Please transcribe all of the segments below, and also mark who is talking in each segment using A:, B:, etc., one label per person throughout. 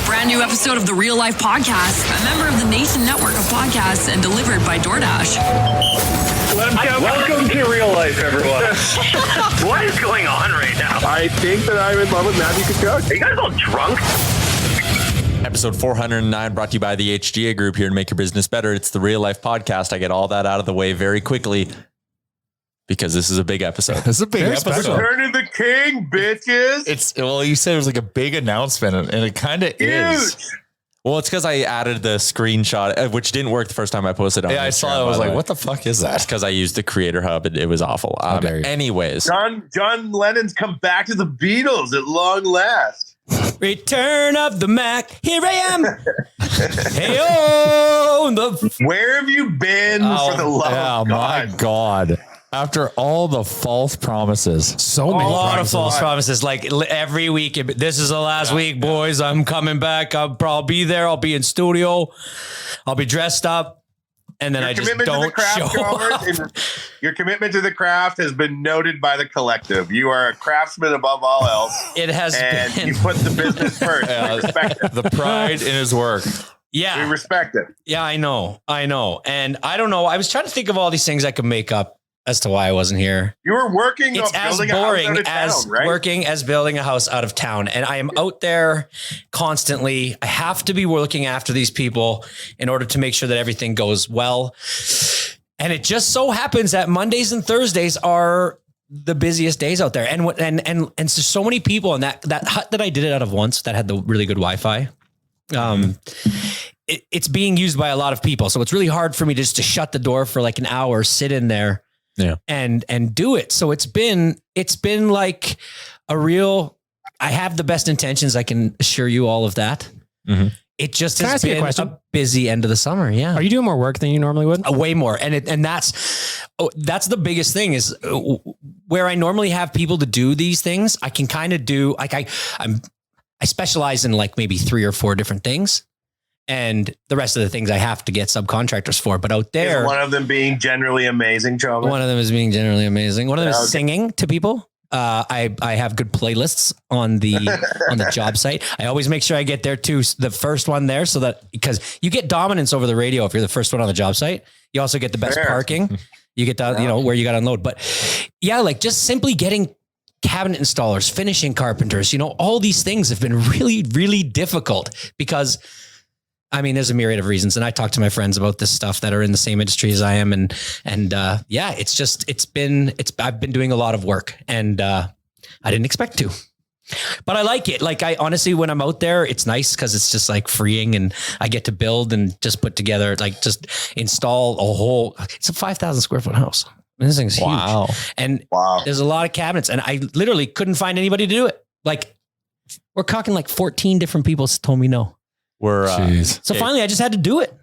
A: brand new episode of the Real Life Podcast, a member of the Nation Network of Podcasts and delivered by DoorDash.
B: Welcome to Real Life, everyone.
C: What is going on right now?
B: I think that I'm in love with Matthew Tkachuk.
C: Are you guys all drunk?
D: Episode 409 brought to you by the HGA Group, here to make your business better. It's the Real Life Podcast. I get all that out of the way very quickly because this is a big episode.
E: This is a big episode.
B: Return of the King, bitches.
E: Well, you said it was like a big announcement, and it kind of is.
D: Well, it's because I added the screenshot, which didn't work the first time I posted it on
E: Yeah, I saw it. I was like, what the fuck is that?
D: Because I used the Creator Hub. It was awful. Anyways.
B: John Lennon's come back to the Beatles at long last.
F: Return of the Mac. Here I am. Hey-oh.
B: Where have you been for the love of God?
E: My God. After all the false promises.
F: So many. A lot of false promises. Like every week, this is the last week, boys. I'm coming back. I'll be there. I'll be in studio. I'll be dressed up. And then I just don't show up.
B: Your commitment to the craft has been noted by the collective. You are a craftsman above all else.
F: It has
B: and
F: been.
B: you put the business first. We respect it.
E: The pride in his work.
F: Yeah.
B: We respect it.
F: Yeah, I know. And I don't know. I was trying to think of all these things I could make up as to why I wasn't here.
B: You were working.
F: It's as boring as working as building a house out of town. And I am out there constantly. I have to be looking after these people in order to make sure that everything goes well. And it just so happens that Mondays and Thursdays are the busiest days out there. And so many people in that hut that I did it out of once that had the really good Wi-Fi. It's being used by a lot of people. So it's really hard for me just to shut the door for like an hour, sit in there. Yeah. And do it. So it's been like a real, I have the best intentions. I can assure you all of that. Mm-hmm. It just has been a busy end of the summer. Yeah.
G: Are you doing more work than you normally would?
F: Way more. And that's the biggest thing is where I normally have people to do these things. I can kind of do like, I specialize in like maybe 3 or 4 different things. And the rest of the things I have to get subcontractors for. But out there...
B: Is one of them being generally amazing, Chalmers?
F: One of them is being generally amazing. One of them is singing to people. I have good playlists on the job site. I always make sure I get there too. The first one there so that... Because you get dominance over the radio if you're the first one on the job site. You also get the best parking. You get that, where you got to unload. But yeah, like just simply getting cabinet installers, finishing carpenters, all these things have been really, really difficult because... I mean, there's a myriad of reasons. And I talk to my friends about this stuff that are in the same industry as I am. And I've been doing a lot of work and I didn't expect to, but I like it. Like I honestly, when I'm out there, it's nice because it's just like freeing and I get to build and just put together, like just install it's a 5,000 square foot house. This thing's huge. And there's a lot of cabinets and I literally couldn't find anybody to do it. Like we're talking like 14 different people told me no. So finally I just had to do it.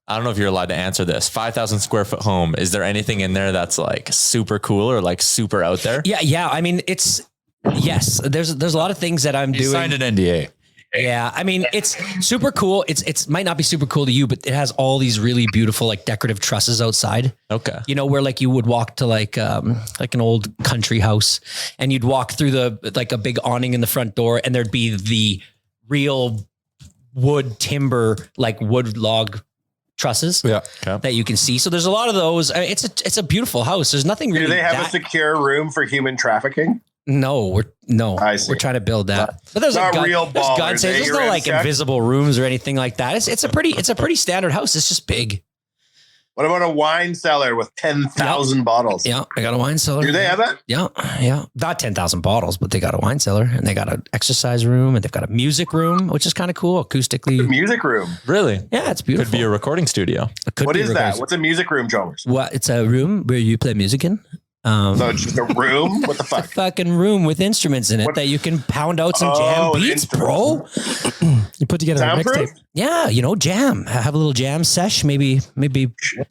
D: I don't know if you're allowed to answer this. 5,000 square foot home. Is there anything in there that's like super cool or like super out there?
F: Yeah. I mean, yes, there's a lot of things that I'm doing.
E: You signed an NDA.
F: Yeah. I mean, it's super cool. It's might not be super cool to you, but it has all these really beautiful, like decorative trusses outside.
D: Okay.
F: Where like you would walk to like an old country house and you'd walk through like a big awning in the front door and there'd be the real wood timber, like wood log trusses that you can see. So there's a lot of those. It's a beautiful house. There's nothing really.
B: Do they have a secure room for human trafficking?
F: No, we're trying to build that. But there's
B: not real ballers.
F: There's there's no like invisible rooms or anything like that. It's a pretty standard house. It's just big.
B: What about a wine cellar with 10,000 bottles?
F: Yeah, I got a wine cellar.
B: Do they have that?
F: Yeah. Not 10,000 bottles, but they got a wine cellar and they got an exercise room and they've got a music room, which is kind of cool, acoustically.
B: A music room?
D: Really?
F: Yeah, it's beautiful.
D: Could be a recording studio.
B: What is that? What's a music room, Chalmers?
F: Well, it's a room where you play music in.
B: So it's just a room? What the fuck?
F: It's a fucking room with instruments in it that you can pound out some jam beats, bro.
G: You put together a mixtape.
F: Yeah, jam. Have a little jam sesh, maybe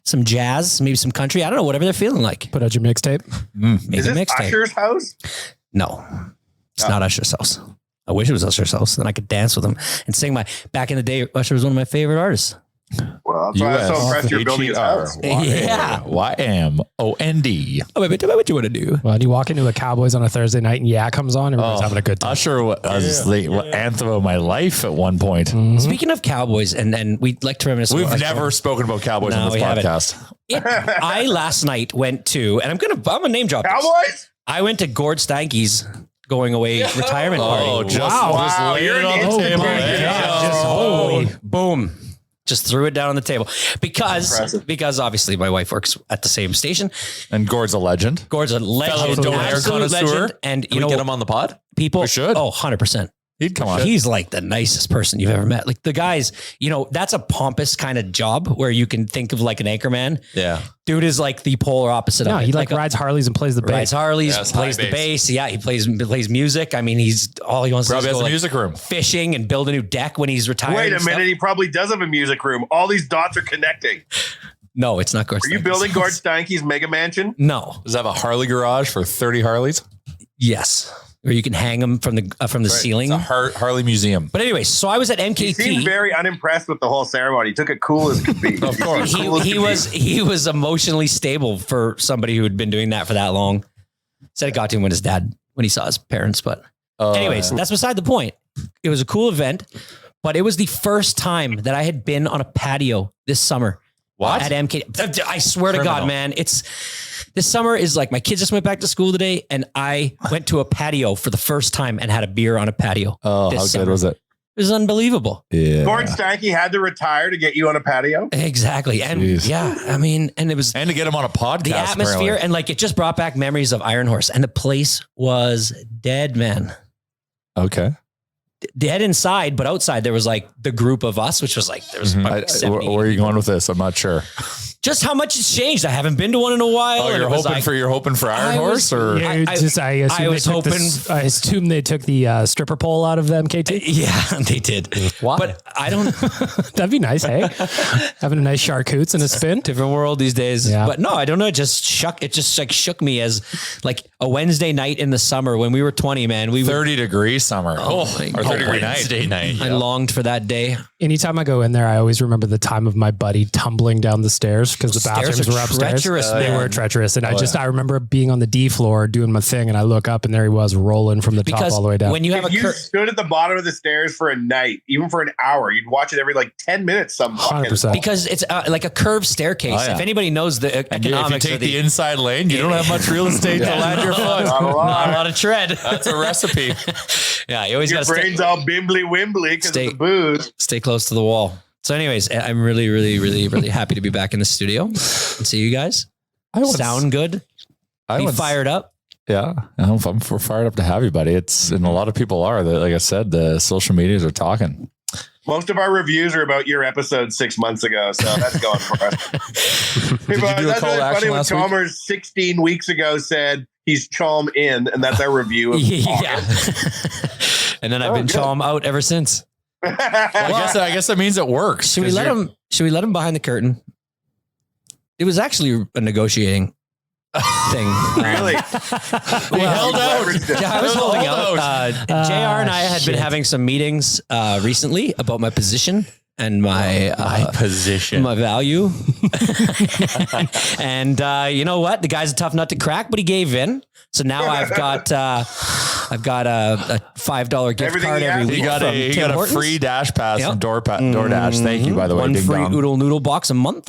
F: some jazz, maybe some country. I don't know, whatever they're feeling like.
G: Put out your mixtape.
B: Is this Usher's house?
F: No, it's not Usher's house. I wish it was Usher's house. Then I could dance with him and sing back in the day, Usher was one of my favorite artists.
B: Well, that's why I was so impressed you're building his house.
F: Yeah.
E: YMOND.
F: Oh, wait, what you want to do?
G: Well, you walk into a Cowboys on a Thursday night and Yeah comes on, everybody's having a good time.
E: Usher was the anthem of my life at one point.
F: Speaking of Cowboys, and we'd like to reminisce.
E: We've never spoken about Cowboys on this podcast.
F: I last night went to, and I'm gonna name drop this.
B: Cowboys?
F: I went to Gord Stanky's going away retirement party.
E: Oh, just
B: Wow,
E: lay
B: you're
E: it
B: an
E: on the
B: instant
E: table.
B: champion.
F: Just holy boom. Just threw it down on the table because obviously my wife works at the same station.
E: And Gord's a legend.
F: Gord's a legend,
D: Fellow Donaire
F: absolute
D: connoisseur.
F: legend, and
D: Can we get him on the pod?
F: people
E: We should.
F: Oh, 100%.
E: He'd come on.
F: He's like the nicest person you've ever met. Like the guys, that's a pompous kind of job where you can think of like an anchorman.
D: Yeah.
F: Dude is like the polar opposite
G: No,
F: of it.
G: he rides Harleys and plays the
F: rides
G: bass.
F: Harleys,
D: Yes,
F: plays
D: high
F: the
D: bass.
F: bass. Yeah, he plays music. I mean, he's all he wants
E: Probably
F: to do
E: has
F: is
E: a
F: go
E: music room.
F: fishing and build a new deck when he's retired.
B: Wait a
F: and
B: minute.
F: stuff.
B: He probably does have a music room. All these dots are connecting.
F: No, it's not Gord.
B: Are you
F: Stanky's.
B: building Gord Steinke's mega mansion?
F: No.
E: Does it have a Harley garage for 30 Harleys?
F: Yes. Where you can hang them from the ceiling.
E: It's a Harley museum.
F: But anyway, so I was at
B: He seemed
F: MKT.
B: very unimpressed with the whole ceremony. He took it cool as could be.
E: Of course.
F: He was emotionally stable for somebody who had been doing that for that long. Said it got to him when he saw his parents. But anyways, that's beside the point. It was a cool event, but it was the first time that I had been on a patio this summer.
E: What?
F: At MKT. I swear to God, man, this summer is like my kids just went back to school today and I went to a patio for the first time and had a beer on a patio.
E: Oh,
F: this
E: how
F: summer.
E: good was it?
F: It was unbelievable.
E: Yeah.
B: Gord Steinke had to retire to get you on a patio.
F: Exactly. And
E: Jeez.
F: and it was
E: And to get him on a podcast.
F: the atmosphere
E: apparently.
F: and like it just brought back memories of Iron Horse and the place was dead, man.
E: Okay.
F: Dead inside, but outside there was like the group of us, which was like there was about 70.
E: Where are you going with this? I'm not sure.
F: Just how much it's changed. I haven't been to one in a while.
E: Oh,
F: and
E: you're
F: it was
E: hoping for Iron
F: I was-
E: Horse or
G: Yeah, I assume they took the stripper pole out of MKT.
F: Yeah, they did.
D: Why?
F: But I don't.
G: That'd be nice, hey? Having a nice charcutes and a spin.
F: Different world these days.
G: Yeah.
F: But no, I don't know. It just shook me as like a Wednesday night in the summer when we were 20, man. We
E: 30 degree summer.
F: Oh,
E: Or
F: my
E: 30
F: God.
E: degree night.
D: Wednesday night.
F: I longed for that day.
G: Anytime I go in there, I always remember the time of my buddy tumbling down the stairs because the
F: Stairs
G: bathrooms
F: are
G: were upstairs.
F: treacherous,
G: They
F: man.
G: were treacherous. And I remember being on the D floor doing my thing and I look up and there he was rolling from the top
F: Because
G: all the way down.
F: when you have
B: If you stood at the bottom of the stairs for a night, even for an hour, you'd watch it every like 10 minutes. Some fucking
G: 100%.
F: because it's like a curved staircase.
E: Oh, yeah.
F: If anybody knows the
E: And if you
F: economics
E: take
F: of
E: the inside lane, you don't have much real estate to land your foot.
B: Not a lot.
F: not a lot of tread.
E: That's a recipe.
F: Yeah, you always
B: Your
F: got to
B: brain's all bimbly wimbly because of
F: Stay-
B: the booze.
F: stay close to the wall. So anyways, I'm really, really, really, really happy to be back in the studio and see you guys. Sound good? Be fired up?
E: Yeah, I'm fired up to have you, buddy. And a lot of people are. Like I said, the social medias are talking.
B: Most of our reviews are about your episode 6 months ago, so that's going for us.
E: Did you do a
B: That's
E: call to
B: really
E: action
B: funny when
E: last week?
B: Chalmers 16 weeks ago said he's Chalm in, and that's our review of
F: Yeah. And then I've been Chalm out ever since.
E: I guess that means it works.
F: Should we let him behind the curtain? It was actually a negotiating thing.
B: Really?
E: We held out.
F: Yeah, I was holding out. JR and I had been having some meetings recently about my position and my
D: position.
F: my value. And you know what? The guy's a tough nut to crack, but he gave in. So now I've got a $5 gift
B: Everything
F: card
B: he
F: every
B: asked
F: week.
E: He got
F: from
E: a
F: Tim Hortons.
E: free dash pass
F: Yep.
E: from DoorDash. Thank you, by the way.
F: One
E: Ding
F: free
E: dong.
F: oodle noodle box a month.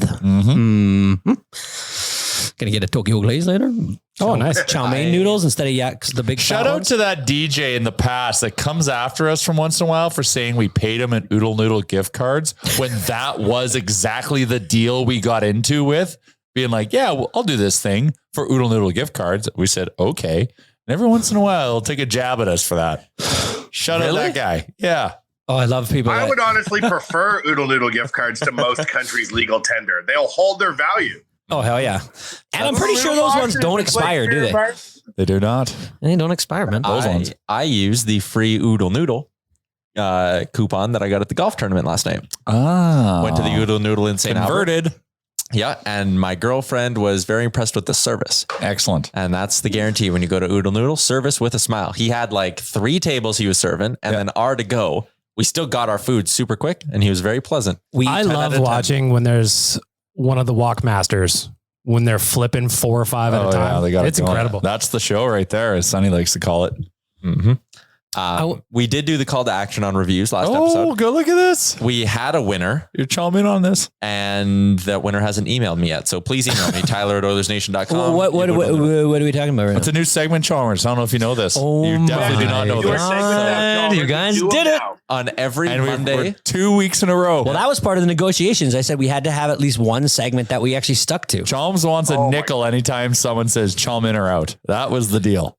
F: Gonna get a Tokyo glaze later.
G: Oh, nice.
F: Chow mein noodles instead of the big
E: Shout
F: fat
E: out
F: ones.
E: to that DJ in the past that comes after us from once in a while for saying we paid him in Oodle Noodle gift cards when that was exactly the deal we got into with being like, yeah, well, I'll do this thing for Oodle Noodle gift cards. We said, okay. And every once in a while, he'll take a jab at us for that. Shout out that guy. Yeah.
F: Oh, I love people.
B: I
F: that-
B: would honestly prefer Oodle Noodle gift cards to most countries' legal tender. They'll hold their value.
F: Oh, hell yeah. And I'm pretty sure those ones don't expire, do they?
E: They do not.
F: They don't expire, man.
E: ones.
D: I used the free Oodle Noodle coupon that I got at the golf tournament last night.
E: Ah.
D: Went to the Oodle Noodle in St. Albert.
E: Converted.
D: Yeah, and my girlfriend was very impressed with the service.
E: Excellent.
D: And that's the guarantee when you go to Oodle Noodle, service with a smile. He had like 3 tables he was serving, and then our to go we still got our food super quick, and he was very pleasant.
G: I
D: 10 out
G: love
D: of 10.
G: watching when there's one of the walk masters when they're flipping 4 or 5 at a time.
E: Yeah, they got
G: it's
E: it going.
G: incredible.
E: That's the show right there, as Sonny likes to call it.
D: Mm-hmm. We did do the call to action on reviews last episode.
E: Go look at this.
D: We had a winner,
E: You're chalming on this.
D: and that winner hasn't emailed me yet. So please email me, Tyler@Oilersnation.com.
F: What are we talking about right
E: It's
F: now?
E: a new segment, Chalmers. I don't know if you know this. You definitely do not know
B: Your
E: this.
B: segment now, Chalmers.
F: You guys
B: Do 'em
F: did it.
B: now.
D: On every
E: And we're
D: Monday.
E: 2 weeks in a row.
F: Well, that was part of the negotiations. I said we had to have at least one segment that we actually stuck to.
E: Chalms wants a nickel anytime someone says Chalm in or out. That was the deal.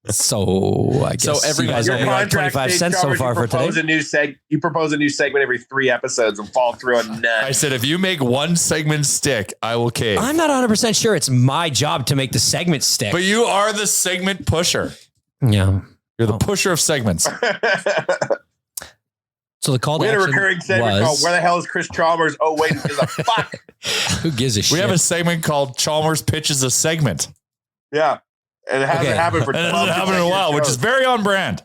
F: So I guess
D: every
F: you guys
B: Your
F: owe me like
B: contract
F: 25
B: states,
F: cents so
B: Chalmers,
F: far for today.
B: You propose a new segment every 3 episodes and fall through on none.
E: I said, if you make one segment stick, I will cave.
F: I'm not 100% sure it's my job to make the segment stick.
E: But you are the segment pusher.
F: Yeah.
E: You're the pusher of segments.
F: So the call to
B: We had a
F: action
B: recurring segment called
F: was,
B: "Where the hell is Chris Chalmers?" Oh wait, it's a fuck.
F: who gives a shit?
E: We have a segment called Chalmers Pitches a Segment.
B: Yeah, and it hasn't
F: Okay.
B: happened for
E: And it
B: 12
E: hasn't happened in a while, which is
B: shows.
E: very on brand.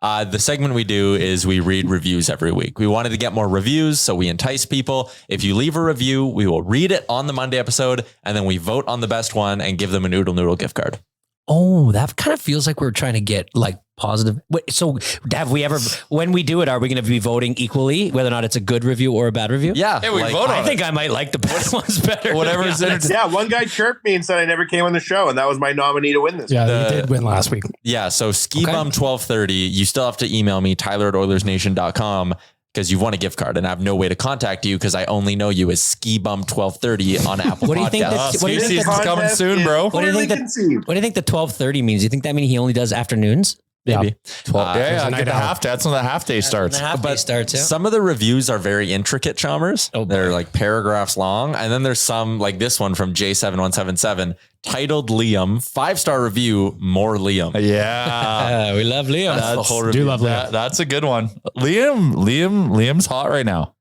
D: The segment we do is we read reviews every week. We wanted to get more reviews, so we entice people. If you leave a review, we will read it on the Monday episode, and then we vote on the best one and give them a Noodle gift card.
F: Oh, that kind of feels like we're trying to get like positive. Wait, so have we ever, when we do it, are we going to be voting equally, whether or not it's a good review or a bad review?
D: Yeah.
E: Hey, we vote
F: I
E: on
F: think
E: it.
F: I might like the best ones better.
E: Whatever
F: to be
E: is in
F: honest.
E: it.
B: Yeah, one guy chirped me and said I never came on the show, and that was my nominee to win this.
G: Yeah, you did win last week.
D: Yeah. So skibum1230, you still have to email me, Tyler@Oilersnation.com, because you've won a gift card and I have no way to contact you because I only know you as skibum1230 on Apple
F: What do you think
D: Podcasts.
F: that's- what do you
E: Ski
F: think
E: season's
F: that-
E: coming soon, bro.
F: What do you think that-
B: conceived.
F: What do you think the 12:30 means? You think that means he only does afternoons?
D: Maybe.
E: Yeah,
G: a
E: get
G: night
E: the
G: out.
E: half day. That's when the half day starts.
F: The half day starts, yeah.
D: Some of the reviews are very intricate, Chalmers.
F: Oh, boy.
D: They're like paragraphs long. And then there's some like this one from J7177 titled Liam, 5-star review, more Liam.
E: Yeah.
F: we love Liam.
D: That's the whole
G: Do
D: review.
G: love Liam.
E: That's a good one. Liam's hot right now.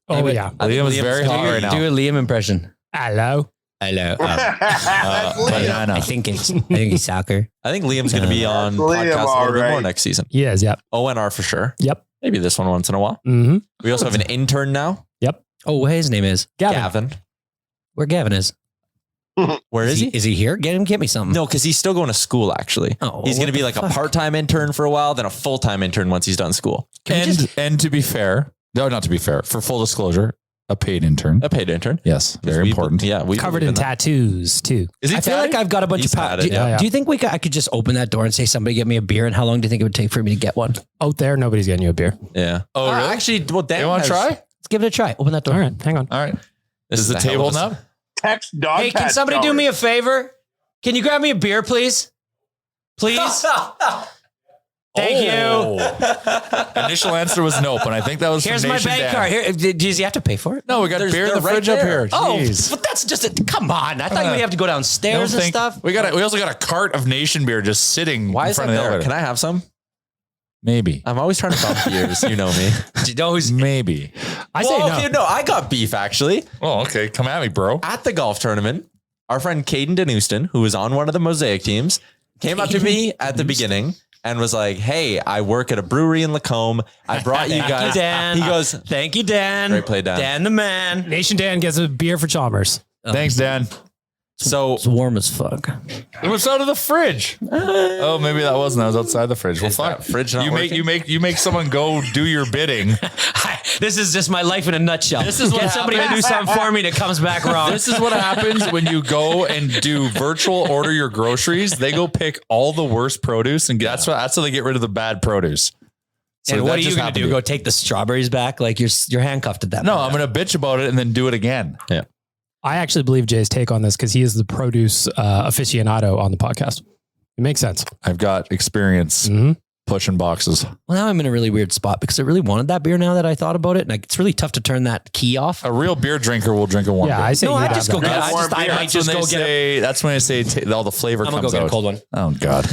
G: Oh, yeah.
E: Liam is
D: Liam's
E: very hot right now.
F: Do a Liam impression.
G: Hello.
F: Hello.
E: Banana.
F: I think he's soccer.
D: I think Liam's going to be on
B: Liam,
D: podcasts a
B: all
D: little bit more
B: right.
D: next season.
G: He is. Yep.
D: ONR for sure.
G: Yep.
D: Maybe this one once in a while.
G: Mm-hmm.
D: We also have an intern now,
F: Oh, what his name is?
D: Gavin.
F: Where Gavin is?
D: Where is he?
F: Is he here? Get me something.
D: No, because he's still going to school, actually.
F: Oh,
D: He's going to
F: what
D: be
F: the
D: like
F: fuck?
D: a part-time intern for a while, then a full-time intern once he's done school.
E: And to be fair, no, not to be fair, for full disclosure, a paid intern.
D: A paid intern.
E: Yes, very
D: We-
E: important.
D: Yeah. We
G: Covered in tattoos, too.
E: Is he
F: I feel like I've got a bunch
D: He's
F: of
D: tatted,
F: do,
D: yeah.
F: do you think I could just open that door and say, somebody get me a beer? And how long do you think it would take for me to get one?
G: Out there, nobody's getting you a beer.
D: Yeah.
E: Oh, really?
D: Actually, well, Dan
E: You want
D: has-
E: to try?
F: Let's give it a try. Open that door.
G: All right, hang on.
E: All right.
D: This
E: Is the
D: a hell
E: table
D: of a-
E: up?
B: Text dog.
F: Hey, can somebody do me a favor? Can you grab me a beer, please? Please? Thank you.
E: Initial answer was nope, and I think that was
F: Here's
E: from
F: my
E: Nation
F: bank
E: Dan.
F: card. Here, does he have to pay for it?
E: No, we got beer in
D: they're
E: the fridge
D: right
E: up
D: there.
E: here.
F: Oh,
E: Jeez.
F: but that's just a, come on. I thought you would have to go downstairs
E: Don't
F: and
E: think-
F: stuff.
E: We also got a cart of Nation beer just sitting
D: Why
E: in
D: is that
E: front of the
D: there?
E: elevator.
D: Can I have some?
E: Maybe.
D: I'm always trying to bump beers. You know me.
F: Do you know who's
E: Maybe.
G: I say no.
D: Okay, no, I got beef actually.
E: Oh, okay. Come at me, bro.
D: At the golf tournament, our friend Caden Denuston, who was on one of the Mosaic teams, came up to me at the beginning and was like, "Hey, I work at a brewery in Lacombe. I brought you
F: Thank
D: guys."
F: you, Dan.
D: He goes,
F: Thank you, Dan.
D: Great play, Dan.
F: Dan the man.
G: Nation Dan gets a beer for Chalmers.
E: Thanks, Dan.
D: "So
F: It's warm as fuck.
E: It was out of the fridge. Oh, maybe that wasn't. That was outside the fridge. Well,
D: Is
E: fuck.
D: that fridge not
E: you make someone go do your bidding.
F: This is just my life in a nutshell.
E: This is what
F: Get somebody to do
E: happens.
F: something for me that comes back wrong.
E: This is what happens when you go and do virtual order your groceries. They go pick all the worst produce, and that's how they get rid of the bad produce. So
F: and
E: that
F: what are you
E: just
F: going to
E: happened
F: do?
E: me.
F: Go take the strawberries back? Like you're handcuffed at that
E: No,
F: point.
E: I'm going to bitch about it and then do it again.
D: yeah."
G: I actually believe Jay's take on this because he is the produce aficionado on the podcast. It makes sense.
E: I've got experience
G: Mhm.
E: pushing boxes.
F: Well, now I'm in a really weird spot because I really wanted that beer now that I thought about it. And it's really tough to turn that key off.
E: A real beer drinker will drink a warm
G: Yeah,
E: beer.
G: I say
F: No,
G: you
F: I
G: would
F: just
G: have
F: go
G: that.
F: get it.
B: That's
F: I
B: warm beer.
F: might just go get it.
E: That's when they say all the flavor
F: I'm going to
E: comes
F: go get
E: out.
F: a cold one.
E: Oh, God.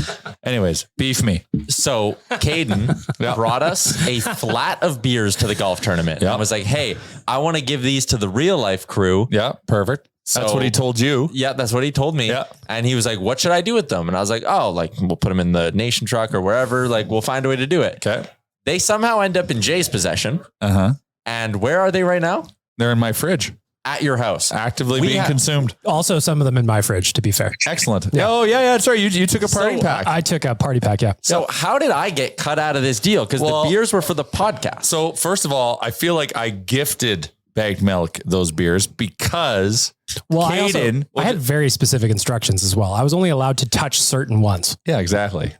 E: Anyways, beef me.
D: So Caden brought us a flat of beers to the golf tournament.
E: Yeah.
D: I was like, "Hey, I want to give these to the real life crew."
E: Yeah, perfect. That's
D: So-
E: what he told you.
D: Yeah, that's what he told me.
E: Yeah.
D: And he was like, "What should I do with them?" And I was like, "Oh, like we'll put them in the Nation truck or wherever. Like we'll find a way to do it."
E: Okay.
D: They somehow end up in Jay's possession.
E: Uh-huh.
D: And where are they right now?
E: They're in my fridge,
D: At your house.
E: actively being consumed.
G: Also, some of them in my fridge, to be fair.
E: Excellent.
G: Yeah.
E: Oh, yeah. Sorry. You took a party pack.
G: I took a party pack, yeah.
D: So how did I get cut out of this deal? Because the beers were for the podcast.
E: So first of all, I feel like I gifted Bagged Milk those beers because Caden.
G: I had very specific instructions as well. I was only allowed to touch certain ones.
E: Yeah, exactly.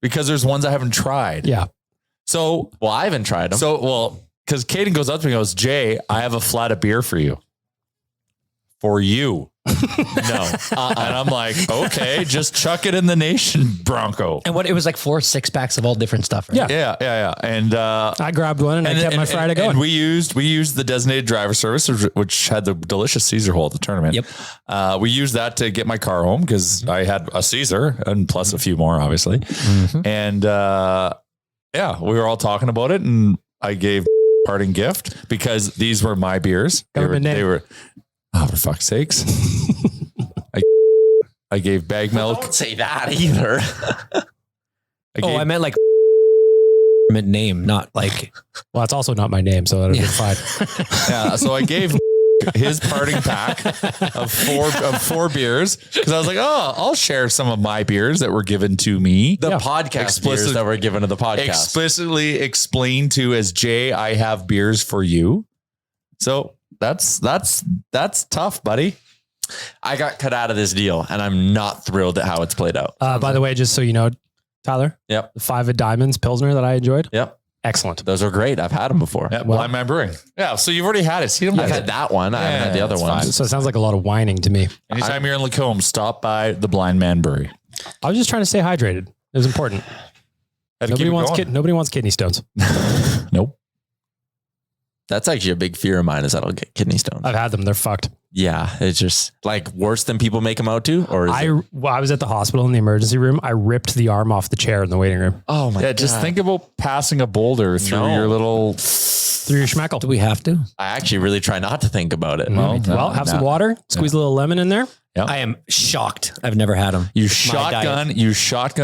E: Because there's ones I haven't tried.
G: Yeah.
E: So,
D: well, I haven't tried them.
E: Because Caden goes up to me and goes, Jay, I have a flat of beer for you. For you. No. And I'm like, okay, just chuck it in the nation, Bronco.
F: And what it was like 4 6-packs of all different stuff. Right?
E: Yeah. And
G: I grabbed one and I kept my Friday going.
E: And we used the designated driver service, which had the delicious Caesar hole at the tournament.
F: Yep.
E: We used that to get my car home because I had a Caesar and plus a few more, obviously.
F: Mm-hmm.
E: And we were all talking about it, and I gave parting gift because these were my beers. They were oh, for fuck's sakes. I gave Bag Milk.
D: Don't say that either.
F: I meant like name, not like.
G: Well, it's also not my name, so that'll be fine.
E: Yeah, so I gave his parting pack of four beers because I was like, oh, I'll share some of my beers that were given to me.
D: The podcast beers that were given to the podcast.
E: Explicitly explained to as Jay, I have beers for you. So that's tough, buddy.
D: I got cut out of this deal and I'm not thrilled at how it's played out.
G: By the way, just so you know, Tyler.
D: Yep.
G: The 5 of Diamonds Pilsner that I enjoyed.
D: Yep.
G: Excellent.
D: Those are great. I've had them before.
E: Yeah, Blind Man Brewing. Yeah, so you've already had it. See them.
D: I've had that one. I haven't had the other ones.
G: So it sounds like a lot of whining to me.
E: Anytime you're in Lacombe, stop by the Blind Man Brewery.
G: I was just trying to stay hydrated. It was important. Nobody wants kidney stones.
E: Nope.
D: That's actually a big fear of mine is that I'll get kidney stones.
G: I've had them. They're fucked.
D: Yeah. It's just like worse than people make them out to. Or
G: I was at the hospital in the emergency room. I ripped the arm off the chair in the waiting room.
D: Oh my God.
E: Just think about passing a boulder through your little...
G: Through your schmeckle.
F: Do we have to?
D: I actually really try not to think about it.
G: Well, have some water, squeeze a little lemon in there.
E: Yep.
F: I am shocked. I've never had them.
E: You shotgun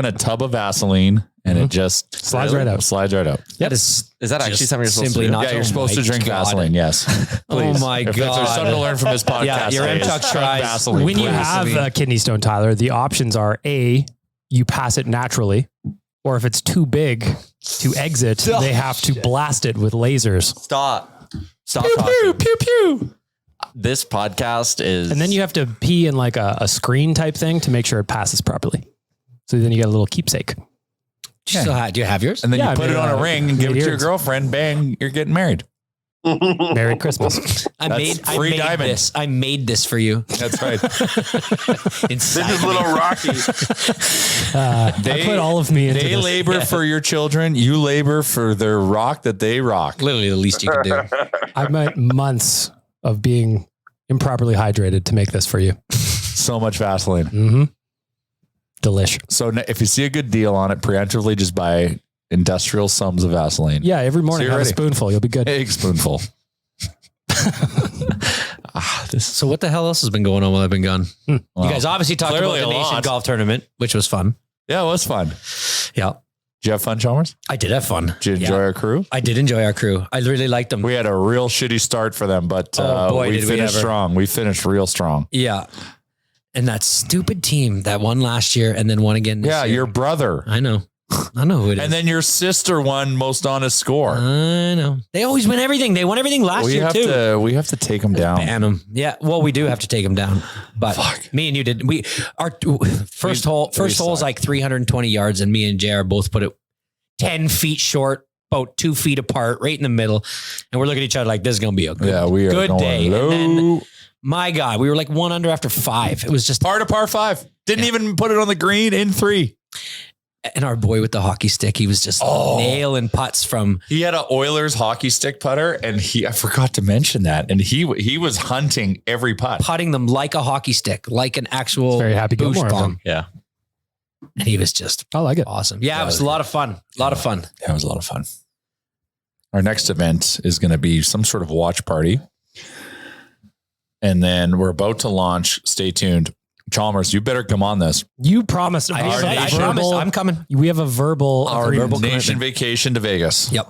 E: a tub of Vaseline and it just
G: slides right out.
E: Slides right out.
F: That
D: Is that actually something you're supposed
F: simply
D: to do?
F: not.
E: Yeah, you're supposed to drink Vaseline. Yes.
F: Oh my
E: If there's
F: God.
E: something to learn from this podcast,
F: Yeah, your M-Tuck tries.
E: Vaseline.
G: When you
E: please.
G: have a kidney stone, Tyler, the options are A, you pass it naturally, or if it's too big to exit, they have to blast it with lasers.
D: Stop
E: pew,
D: talking.
E: pew, pew, pew.
D: This podcast is...
G: And then you have to pee in like a screen type thing to make sure it passes properly. So then you get a little keepsake.
F: Do you have yours?
E: And then
G: Yeah,
E: you put
G: I
E: it
G: mean,
E: on a ring and give it to your
G: earrings.
E: girlfriend. Bang, you're getting married.
G: Merry Christmas.
F: I
E: That's free
F: made
E: diamond.
F: this. I made this for you.
E: That's right.
B: This is little Rocky.
G: I put all of me into
E: They
G: this.
E: labor for your children. You labor for their rock that they rock.
F: Literally the least you can do.
G: I meant months of being improperly hydrated to make this for you.
E: So much Vaseline.
G: Mm-hmm. Delish.
E: So if you see a good deal on it, preemptively just buy industrial sums of Vaseline.
G: Yeah, every morning
E: So you're
G: have a
E: ready.
G: spoonful. You'll be good.
E: Big spoonful.
F: So what the hell else has been going on while I've been gone? You guys obviously talked about
E: clearly
F: the
E: a
F: Nation
E: lot.
F: Golf Tournament, which was fun.
E: Yeah, it was fun.
F: Yeah.
E: Did you have fun, Chalmers?
F: I did have fun.
E: Did you enjoy our crew?
F: I did enjoy our crew. I really liked them.
E: We had a real shitty start for them, but
F: Oh, boy,
E: we
F: did we
E: finished
F: ever.
E: strong. We finished real strong.
F: Yeah. And that stupid team that won last year and then won again this
E: Yeah,
F: year.
E: your brother.
F: I know. I know who it is.
E: And then your sister won most honest score.
F: I know. They always win everything. They won everything last year too.
E: We have to take them down.
F: Ban them. Yeah. Well, we do have to take them down. But me and you did. Our first hole's like 320 yards, and me and JR both put it 10 feet short, about 2 feet apart, right in the middle. And we're looking at each other like this is gonna be a good
E: going
F: day.
E: low.
F: And then, my God, we were like 1 under after 5. It was just
E: Par to par 5. Didn't even put it on the green in 3.
F: and our boy with the hockey stick, he was just nailing putts from.
E: He had an Oilers hockey stick putter, and I forgot to mention that. And he was hunting every putt.
F: Putting them like a hockey stick, like an actual
G: Very happy
F: boosh
G: Gilmore of
F: bomb.
G: them.
D: Yeah.
F: And he was just
G: I like it.
F: awesome. Yeah, it was a lot of fun. A lot of fun.
E: That was a lot of fun. Our next event is going to be some sort of watch party. And then we're about to launch, stay tuned, Chalmers, you better come on this.
G: You promised.
F: I promise. I'm coming.
G: We have a verbal agreement.
E: Nation vacation to Vegas.
F: Yep.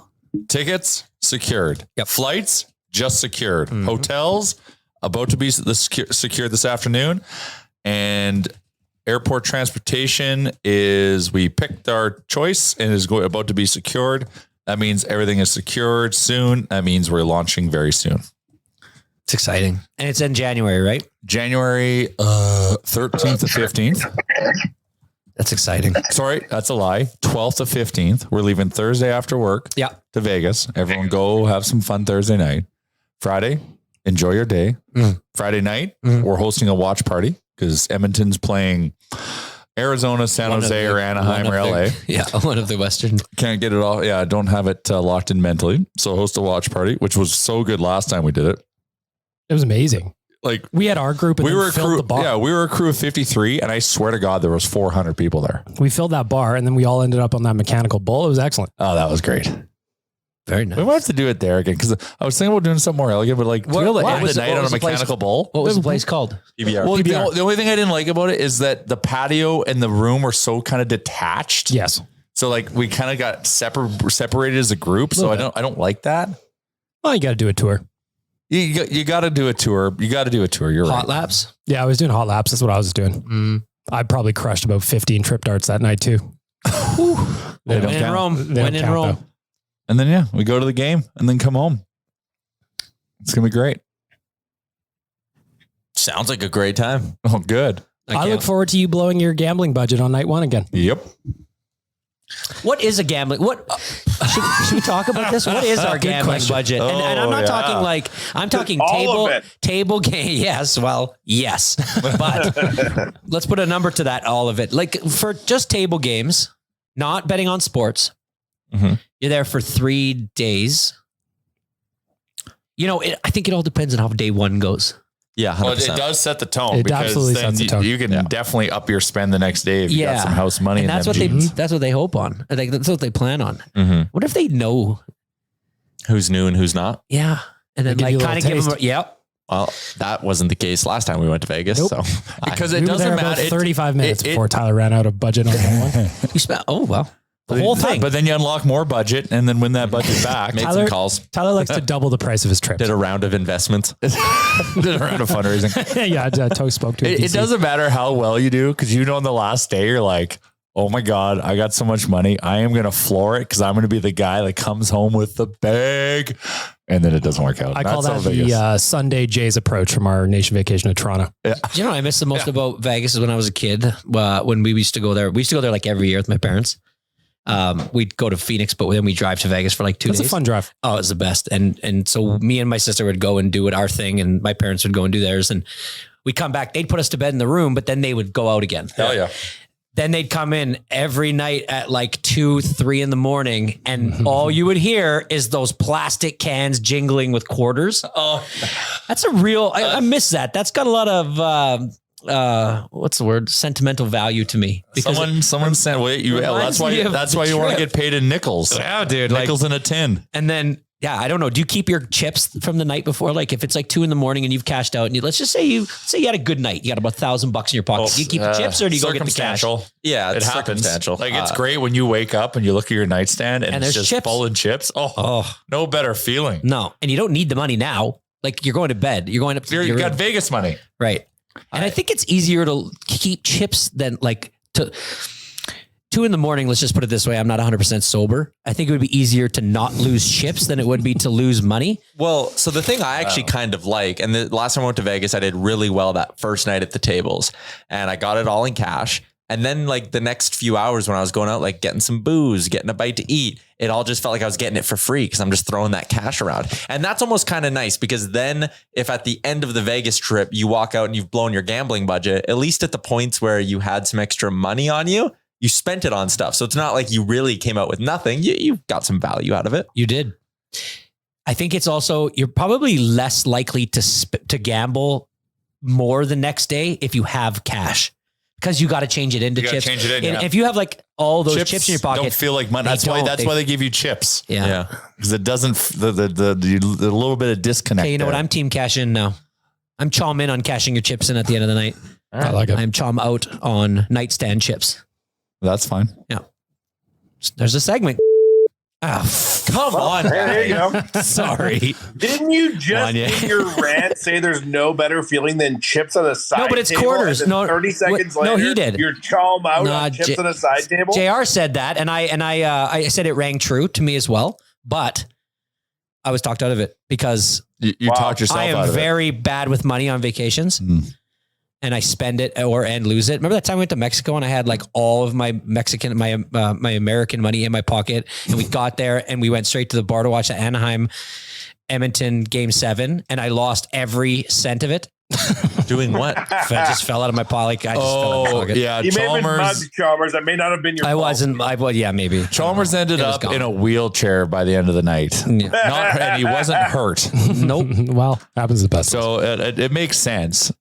E: Tickets secured.
F: Yep.
E: Flights just secured. Hotels about to be secured this afternoon. And airport transportation is, we picked our choice and is about to be secured. That means everything is secured soon. That means we're launching very soon.
F: It's exciting. And it's in January, right?
E: January 13th to 15th.
F: That's exciting.
E: Sorry, that's a lie. 12th to 15th. We're leaving Thursday after work to Vegas. Everyone go have some fun Thursday night. Friday, enjoy your day. Friday night, we're hosting a watch party because Edmonton's playing Arizona, San Jose, or Anaheim, or LA.
F: One of the Western.
E: Can't get it all. Yeah, don't have it locked in mentally. So host a watch party, which was so good last time we did it.
G: It was amazing.
E: Like
G: we had our group and
E: we were a
G: filled
E: crew.
G: the bar.
E: Yeah, we were a crew of 53, and I swear to God, there was 400 people there.
G: We filled that bar, and then we all ended up on that mechanical bull. It was excellent.
E: Oh, that was great.
F: Very nice.
E: We might have to do it there again because I was thinking about doing something more elegant, but like to be able to end the night on a mechanical bull.
F: What was the place called?
D: PBR.
E: Well, the only thing I didn't like about it is that the patio and the room were so kind of detached.
G: Yes.
E: So like we kind of got separated as a group. So I don't like that.
G: Well, you got to do a tour.
E: You got to do a tour. You got to do a tour. You're
F: Hot
E: right.
F: laps.
G: Yeah, I was doing hot laps. That's what I was doing. I probably crushed about 15 trip darts that night too.
F: When in Rome. When in Rome.
E: Though. And then, we go to the game and then come home. It's going to be great.
D: Sounds like a great time.
E: Oh, good.
G: I look forward to you blowing your gambling budget on night one again.
E: Yep.
F: What is a gambling? Should we talk about this? What is our gambling budget? And I'm not talking like, I'm talking table game. Yes. Well, yes, but let's put a number to that. All of it. Like for just table games, not betting on sports. You're there for 3 days. I think it all depends on how day one goes.
D: Yeah, 100%.
E: Well, it does set the tone.
G: It
E: because
G: absolutely
E: then
G: sets the tone.
E: You can definitely up your spend the next day if you got some house money.
F: And that's what that's what they hope on. Like, that's what they plan on. What if they know
D: who's new and who's not?
F: Yeah. And then like kind of give them,
D: Well, that wasn't the case last time we went to Vegas.
G: Nope.
D: So
E: because
G: we
E: it
G: were there
E: doesn't
G: about
E: matter.
G: 35 minutes before Tyler ran out of budget on that one.
F: you spent, the whole thing.
E: But then you unlock more budget and then win that budget back.
D: Made some calls.
G: Tyler likes to double the price of his trip.
D: Did a round of investments.
E: Did a round of fundraising.
G: Yeah, Toast spoke to
E: it doesn't matter how well you do because on the last day you're like, oh my God, I got so much money. I am going to floor it because I'm going to be the guy that comes home with the bag. And then it doesn't work out.
G: I call that the Sunday Jays approach from our nation vacation to Toronto.
F: Yeah. You know what I miss the most about Vegas is when I was a kid, when we used to go there. We used to go there like every year with my parents. We'd go to Phoenix, but then we drive to Vegas for like 2 days.
G: It's a fun drive.
F: Oh, it was the best. And so me and my sister would go and do our thing, and my parents would go and do theirs. And we'd come back. They'd put us to bed in the room, but then they would go out again.
E: Hell yeah.
F: Then they'd come in every night at like 2, 3 in the morning, and all you would hear is those plastic cans jingling with quarters. Oh, that's a real. I miss that. That's got a lot of. What's the word? Sentimental value to me. Because
E: someone said, "Wait, that's why you want to get paid in nickels."
F: Yeah, dude,
E: nickels in a tin.
F: And then, I don't know. Do you keep your chips from the night before? Like if it's like 2 in the morning and you've cashed out, and let's just say you had a good night, you got about $1,000 in your pocket. Do you keep the chips or do you go get the cash?
D: Yeah,
E: it happens.
D: Like
E: it's great when you wake up and you look at your nightstand and it's just chips. Full of chips. Oh, no better feeling.
F: No, and you don't need the money now. Like you're going to bed. You're going up.
E: You got Vegas money,
F: right? And I think it's easier to keep chips than like 2 in the morning. Let's just put it this way. I'm not 100% sober. I think it would be easier to not lose chips than it would be to lose money.
D: Well, so the thing I actually kind of like, and the last time I went to Vegas, I did really well that first night at the tables and I got it all in cash. And then like the next few hours when I was going out, like getting some booze, getting a bite to eat, it all just felt like I was getting it for free because I'm just throwing that cash around. And that's almost kind of nice because then if at the end of the Vegas trip, you walk out and you've blown your gambling budget, at least at the points where you had some extra money on you, you spent it on stuff. So it's not like you really came out with nothing. You got some value out of it.
F: You did. I think it's also, you're probably less likely to gamble more the next day if you have cash. Because you got to change it into chips.
E: Change it in,
F: and if you have like all those chips in your pocket,
E: don't feel like money. That's why they give you chips.
F: Yeah,
E: because it doesn't the little bit of disconnect.
F: Hey, you know what? I'm team cash in now. I'm chalm in on cashing your chips in at the end of the night.
G: I like it.
F: I'm chom out on nightstand chips.
E: That's fine.
F: There's a segment.
D: Come on.
B: There you go.
F: Sorry.
B: Didn't you just
F: Wanya.
B: in your rant say there's no better feeling than chips on a side
F: No, but it's
B: table,
F: quarters.
B: and then
F: No,
B: 30 seconds
F: no,
B: later,
F: he did.
B: You're chalm out
F: Nah,
B: on chips on a side table.
F: JR said that, and I said it rang true to me as well, but I was talked out of it because
E: You talked yourself
F: I
E: out
F: am
E: of it.
F: very bad with money on vacations. And I spend it and lose it. Remember that time we went to Mexico and I had like all of my my American money in my pocket, and we got there and we went straight to the bar to watch the Anaheim Edmonton Game 7, and I lost every cent of it.
D: Doing what?
F: I just fell out of my pocket. I just fell out of my pocket.
E: yeah.
B: You may have been
E: Chalmers,
B: mugged, Chalmers. That may not have been your
F: I
B: fault.
F: wasn't. Yeah, maybe.
E: Chalmers ended
F: It was
E: up
F: gone.
E: in a wheelchair by the end of the night. And he wasn't hurt.
F: Nope.
G: Well, happens the best.
E: So it makes sense.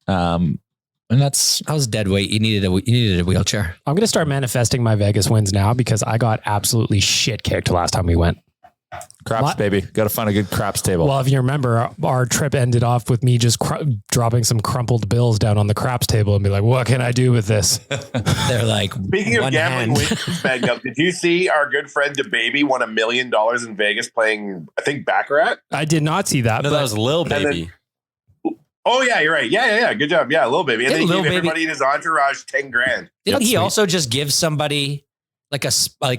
E: And that's
F: I was dead weight. You needed a wheelchair.
G: I'm going to start manifesting my Vegas wins now because I got absolutely shit kicked last time we went.
E: craps,
G: What?
E: baby. Got to find a good craps table.
G: Well, if you remember, our trip ended off with me just dropping some crumpled bills down on the craps table and be like, what can I do with this?
F: They're like,
B: Speaking of
F: one
B: gambling
F: hand.
B: wins, Magnum, did you see our good friend DeBaby won $1 million in Vegas playing, I think, Baccarat?
G: I did not see that.
D: No,
G: but
D: that was Lil
B: then-
D: Baby.
B: Oh, yeah, you're right. Yeah. Good job. Yeah, Lil Baby. And
F: Didn't
B: then he
F: Lil
B: gave
F: Baby-
B: everybody in his entourage $10,000.
F: Didn't he
G: sweet.
F: also just give somebody like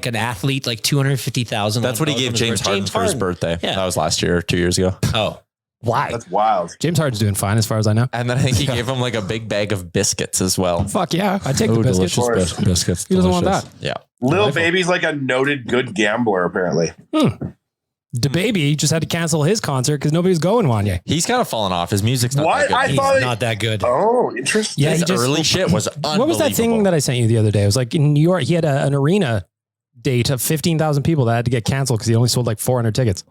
F: an athlete like $250,000?
D: That's what he gave James Harden for his birthday.
F: Yeah.
D: That was last year or 2 years ago.
F: Oh,
G: why?
B: That's wild.
G: James Harden's doing fine as far as I know.
D: And then I think he gave him like a big bag of biscuits as well.
G: Fuck yeah. I take the
E: oh,
G: biscuits.
E: delicious biscuits.
G: He doesn't want
E: Delicious.
G: that.
D: Yeah.
B: Lil Baby's like a noted good gambler, apparently.
G: DeBaby just had to cancel his concert because nobody's going, Wanya.
D: He's kind of fallen off. His music's not
B: What?
D: that good.
B: I
F: he's
B: thought
F: not that good.
B: Oh, interesting.
G: Yeah,
D: His
G: he just
D: early shit was unbelievable.
G: What was that thing that I sent you the other day? It was like in New York, he had an arena date of 15,000 people that had to get canceled because he only sold like 400 tickets.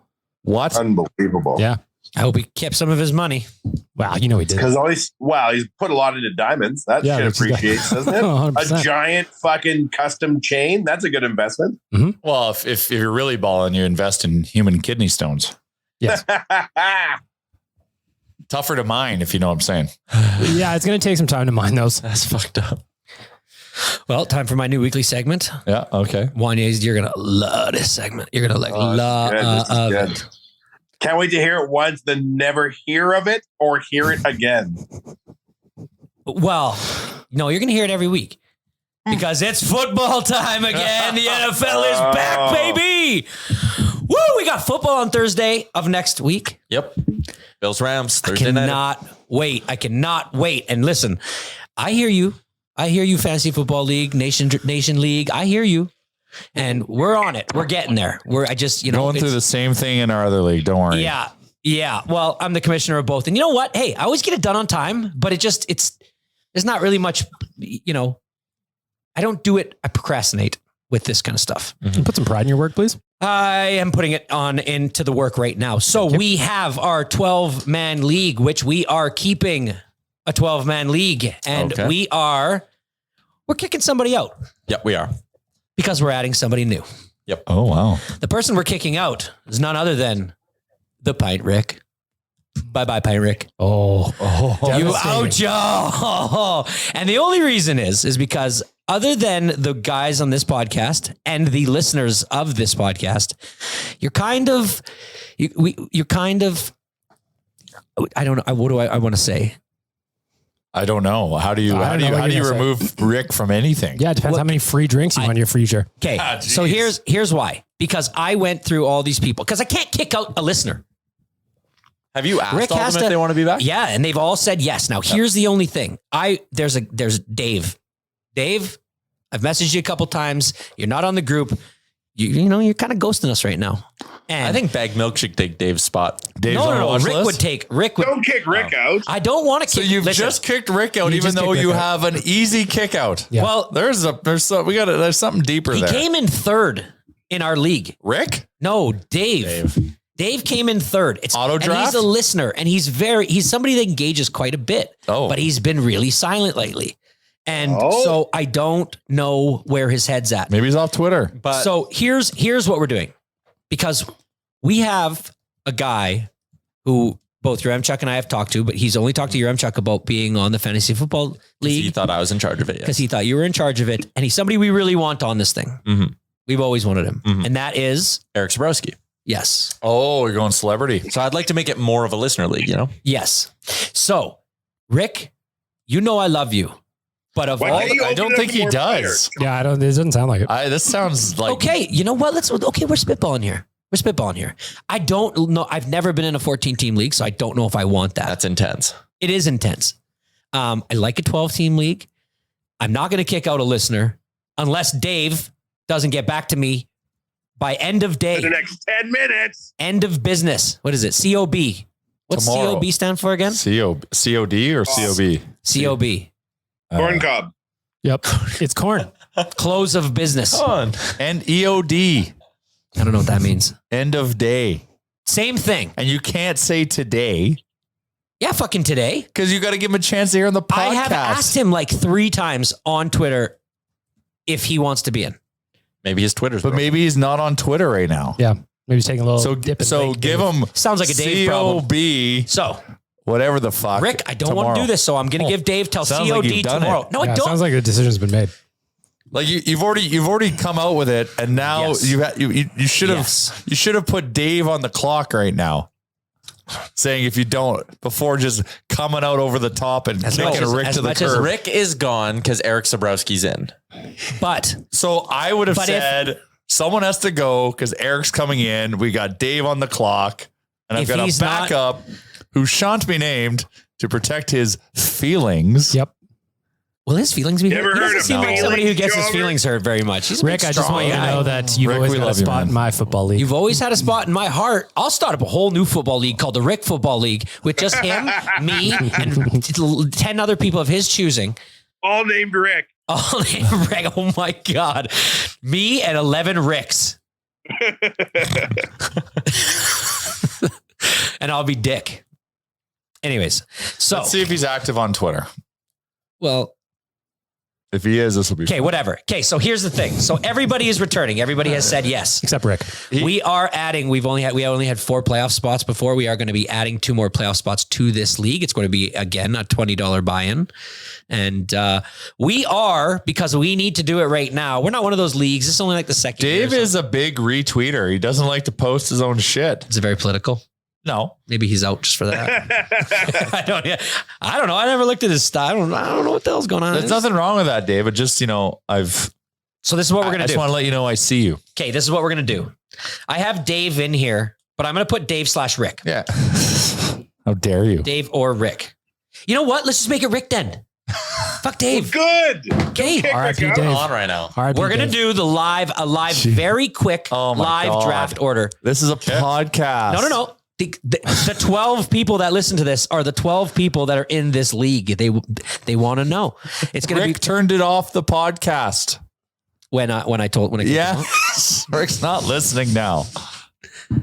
E: What?
B: Unbelievable.
G: Yeah.
F: I hope he kept some of his money.
G: Wow, you know he did.
B: Because he's put a lot into diamonds. That
G: Yeah,
B: shit
G: which is good.
B: appreciates, doesn't it?
G: 100%.
B: A giant fucking custom chain. That's a good investment.
E: Well, if you're really balling, you invest in human kidney stones.
G: Yes.
E: Tougher to mine, if you know what I'm saying.
G: Yeah, it's going to take some time to mine those.
D: That's fucked up.
F: Well, time for my new weekly segment.
E: Yeah. Okay.
F: Wanya's, you're gonna love this segment. You're gonna love
B: This is good.
F: it.
B: Can't wait to hear it once, then never hear of it or hear it again.
F: Well, no, you're gonna hear it every week because it's football time again. The NFL is back, baby. Woo! We got football on Thursday of next week.
D: Yep. Bills Rams
F: I
D: Thursday night.
F: cannot wait. I cannot wait. And listen, I hear you. I hear you, Fantasy Football League, Nation League. I hear you. And we're on it. We're getting there. We're
E: Going through the same thing in our other league. Don't worry.
F: Yeah. Yeah. Well, I'm the commissioner of both. And you know what? Hey, I always get it done on time, but there's not really much, I don't do it. I procrastinate with this kind of stuff.
G: Put some pride in your work, please.
F: I am putting it on into the work right now. So we have our 12-man league, which we are keeping a 12-man league. And
D: Okay.
F: we're kicking somebody out
D: Yep, we are.
F: because we're adding somebody new.
E: Oh, wow.
F: The person we're kicking out is none other than the Pint Rick. Bye-bye, Pint Rick.
G: Oh,
F: You out, y'all. And the only reason is because other than the guys on this podcast and the listeners of this podcast, you're kind of, I don't know. What do I want to say?
E: I don't know. How do you
G: I don't know what
E: how do you
G: you're gonna
E: remove Rick from anything?
G: Yeah, it depends how many free drinks you want in your future.
F: Okay. So here's why. Because I went through all these people because I can't kick out a listener.
D: Have you asked
F: Rick
D: all
F: has
D: them if
F: to-
D: they want to be back?
F: Yeah, and they've all said yes. Now, here's the only thing. There's Dave. Dave, I've messaged you a couple times. You're not on the group. You're kind of ghosting us right now. And
D: I think Bag Milk should take Dave's spot.
E: Dave's on the
F: no.
E: watch
F: Rick
E: list?
F: would.
B: Don't kick Rick out.
F: I don't want to
E: So
F: kick.
E: you've
F: listen,
E: just kicked Rick out,
G: You
E: even
G: just
E: though
G: kicked
E: you
G: Rick out.
E: have an easy kick out.
G: Yeah.
F: Well,
E: There's something deeper
F: he
E: there.
F: came in third in our league.
E: Rick?
F: No, Dave. Dave came in third.
E: Auto
F: And
E: draft?
F: he's a listener, and he's somebody that engages quite a bit.
E: Oh.
F: But he's been really silent lately. And
B: Oh.
F: so I don't know where his head's at.
E: Maybe he's off Twitter.
D: But
F: So here's what we're doing, because we have a guy who both Yaremchuk and I have talked to, but he's only talked to Yaremchuk about being on the fantasy football league.
D: He thought I was in charge of it.
F: Because he thought you were in charge of it. And he's somebody we really want on this thing.
D: Mhm.
F: We've always wanted him.
D: Mhm.
F: And that is,
D: Eric Sabrowski.
F: yes.
E: Oh, you're going celebrity.
D: So I'd like to make it more of a listener league, you know?
F: Yes. So, Rick, you know I love you. But of
B: Why
F: all,
B: can't you
E: I
B: open
E: don't
B: it
E: think
B: up
E: he
B: more
E: does.
G: Yeah, it doesn't sound like it.
E: This sounds like
F: okay, you know what? Okay, we're spitballing here. I don't know. I've never been in a 14-team league, so I don't know if I want that.
D: That's intense.
F: It is intense. I like a 12-team league. I'm not going to kick out a listener unless Dave doesn't get back to me by end of
B: For
F: day,
B: the next 10 minutes.
F: end of business. What is it? COB. What's
E: Tomorrow.
F: COB stand for again?
E: COD or COB?
F: COB.
B: Corn cob.
G: Yep. It's corn.
F: Close of business.
E: And EOD,
F: I don't know what that means.
E: end of day.
F: Same thing.
E: And you can't say today
F: Yeah, fucking today.
E: because you got to give him a chance to hear on the podcast.
F: I have asked him like 3 times on Twitter if he wants to be in.
D: Maybe his Twitter's
E: but
D: broken.
E: maybe he's not on Twitter right now.
G: Yeah. Maybe he's taking a little
E: So,
G: dip.
E: give him
F: Sounds like a Dave problem.
E: COB,
F: So,
E: whatever the fuck.
F: Rick, I don't want to do this, so I'm going to give Dave till
E: Sounds like
F: COD
E: you've done
F: tomorrow.
E: it.
F: No, I
G: Yeah, it
F: don't.
G: sounds like a decision's been made.
E: Like you've already come out with it, and now
F: Yes.
E: you should have
F: Yes.
E: you should have put Dave on the clock right now, saying if you don't before just coming out over the top and
F: As
E: kicking
F: much as-
E: Rick
F: as
E: to the
F: much as
E: curb.
D: Rick is gone because Eric Sabrowski's in.
F: But
E: So I would have
F: But if-
E: said someone has to go because Eric's coming in. We got Dave on the clock, and I've
F: If
E: got a
F: he's not-
E: backup who shan't be named to protect his feelings.
G: Yep.
F: will his feelings be
B: You
F: hurt?
B: ever
F: He
B: heard
F: doesn't
B: of
F: seem like
B: feelings,
F: somebody who gets his
B: Jobber?
F: feelings hurt very much. He's a
G: Rick,
F: big,
G: I just
F: strong
G: want you to
F: guy.
G: know that you've
E: Rick,
G: always
E: we
G: got a
E: love you,
G: spot
E: man.
G: in my football league.
F: You've always had a spot in my heart. I'll start up a whole new football league called the Rick Football League with just him, me, and 10 other people of his choosing.
B: All named Rick.
F: All named Rick. Oh my God. Me and 11 Ricks. And I'll be Dick. Anyways, so,
E: Let's see if he's active on Twitter.
F: well,
E: If he is, this will be
F: okay, whatever. Okay, so here's the thing. So everybody is returning. Everybody has said yes.
G: Except Rick.
F: We are adding. We only had 4 playoff spots before. We are going to be adding 2 more playoff spots to this league. It's going to be again a $20 buy-in, and we are, because we need to do it right now. We're not one of those leagues. It's only like the second. year or
E: Dave is a big retweeter. He doesn't like to post his own shit.
F: It's very political.
E: No.
F: Maybe he's out just for that. I don't know. I never looked at his style. I don't know what the hell's going on.
E: There's nothing wrong with that, David. Just,
F: So this is what we're
E: I
F: going to
E: just
F: do.
E: want to let you know I see you.
F: Okay, this is what we're going to do. I have Dave in here, but I'm going to put Dave/Rick.
E: Yeah. How dare you?
F: Dave or Rick. You know what? Let's just make it Rick then. Fuck Dave.
B: Good.
F: Okay.
B: Kick
G: R.I.P.
B: Rick out.
G: Dave.
D: On right now.
G: R.I.P.
F: We're going to
G: Dave.
F: do a live, very quick
E: Oh my
F: live
E: God.
F: draft order.
E: This is a podcast.
F: No. The 12 people that listen to this are the 12 people that are in this league. They want to know. It's going to be
E: Rick turned it off the podcast.
F: when I kicked him
E: Yeah.
F: out.
E: Rick's not listening now.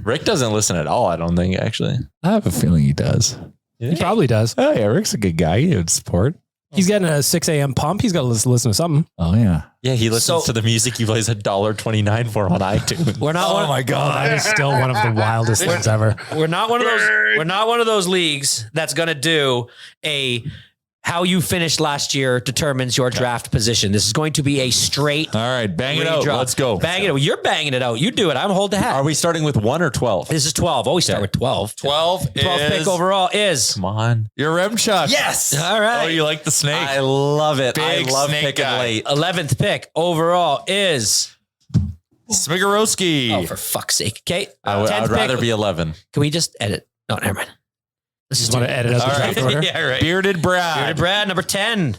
D: Rick doesn't listen at all, I don't think, actually.
E: I have a feeling he does.
G: He probably does.
E: Oh, yeah. Rick's a good guy. He would support.
G: He's getting a 6 a.m. pump. He's got to listen to something.
E: Oh, yeah.
D: Yeah, he listens to the music he plays $1.29 for on iTunes.
F: We're not.
E: Oh, my
G: Oh,
E: God.
G: that is still one of the wildest things ever.
F: We're not one of those.
B: Word.
F: We're not one of those leagues that's going to do a how you finished last year determines your draft position. This is going to be a straight.
E: All right. Bang it out.
F: redraw.
E: Let's go.
F: Bang it out. You're banging it out. You do it. I'm holding the hat.
D: Are we starting with 1 or 12?
F: This is 12. Always start with 12.
E: 12
F: 12th pick overall is.
D: Come on.
E: Your Remchuk.
D: Yes.
F: All right.
E: Oh, you like the snake?
D: I love it.
E: Big
D: I love
E: snake
D: picking
E: guy.
D: late.
F: 11th pick overall is.
E: Smigorowski.
F: Oh, for fuck's sake. Okay.
D: I would
F: 10th
D: rather
F: pick.
D: be 11.
F: Can we just edit? No, never mind. Let's
G: Just want to edit out the
E: All
G: draft
E: right.
G: order.
F: Yeah, right.
E: Bearded Brad.
F: Bearded Brad, number 10.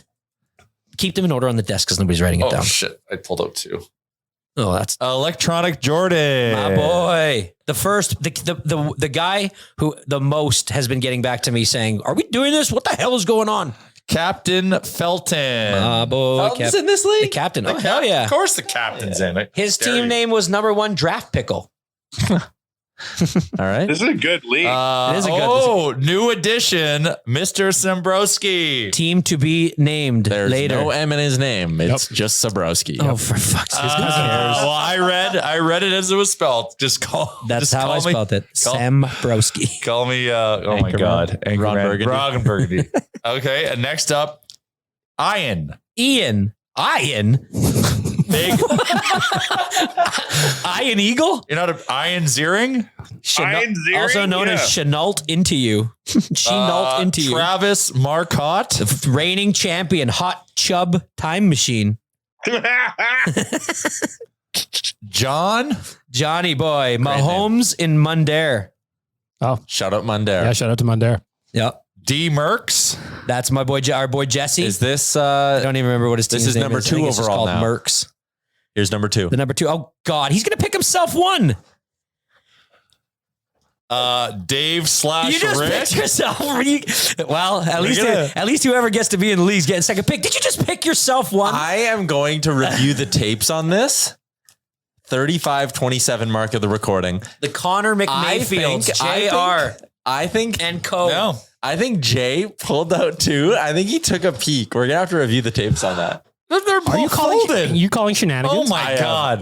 F: Keep them in order on the desk because nobody's writing it down.
D: shit. I pulled out 2.
F: Oh, that's
E: Electronic Jordan.
F: my boy. The first, the guy who the most has been getting back to me saying, "Are we doing this? What the hell is going on?"
E: Captain Felton.
F: My boy,
D: Felton's in this league?
F: the captain. Oh hell yeah!
E: Of course the captain's in it.
F: His team name was number 1 draft pickle.
D: All right.
B: This is a good league.
F: It is a good-
E: new addition, Mr. Sambrowski.
F: Team to be named
D: There's
F: later.
D: no M in his name. It's just Sabrowski.
F: Oh, for fuck's sake.
E: Well, I read it as it was spelled.
F: That's how I spelled it. Sam Browski.
E: Call me. Oh my God,
D: Ron Burgundy.
E: Ron Burgundy. Okay, and next up, Ian.
F: Ian.
E: Big.
F: Ian Eagle?
E: You're not Ian Ziering?
B: Ian Ziering,
F: also known as Chenault into you. Chenault into you.
E: Travis Marcotte.
F: Reigning champion, hot chub time machine. Johnny boy, Mahomes in Mundair.
G: Oh,
D: Shout out Mundair.
G: yeah. Shout out to Mundair.
F: Yep.
E: D Merckx.
F: That's my boy, our boy Jesse.
D: Is this
F: I don't even remember what his
D: this
F: team's
D: is
F: name
D: number
F: is. I
D: 2
F: think it's just
D: overall
F: called
D: now.
F: Merckx.
D: Here's number 2.
F: The number 2. Oh God, he's gonna pick himself one.
E: Dave /
F: You just
E: Rick.
F: picked yourself. Well, at least whoever gets to be in the league's getting second pick. Did you just pick yourself one?
D: I am going to review the tapes on this. 35-27 mark of the recording.
F: The Connor McMayfield,
D: I think
F: and Co.
E: No.
D: I think Jay pulled out 2. I think he took a peek. We're gonna have to review the tapes on that.
E: They're
G: Are you
E: both
G: calling?
E: folded.
G: You calling shenanigans?
E: Oh my God.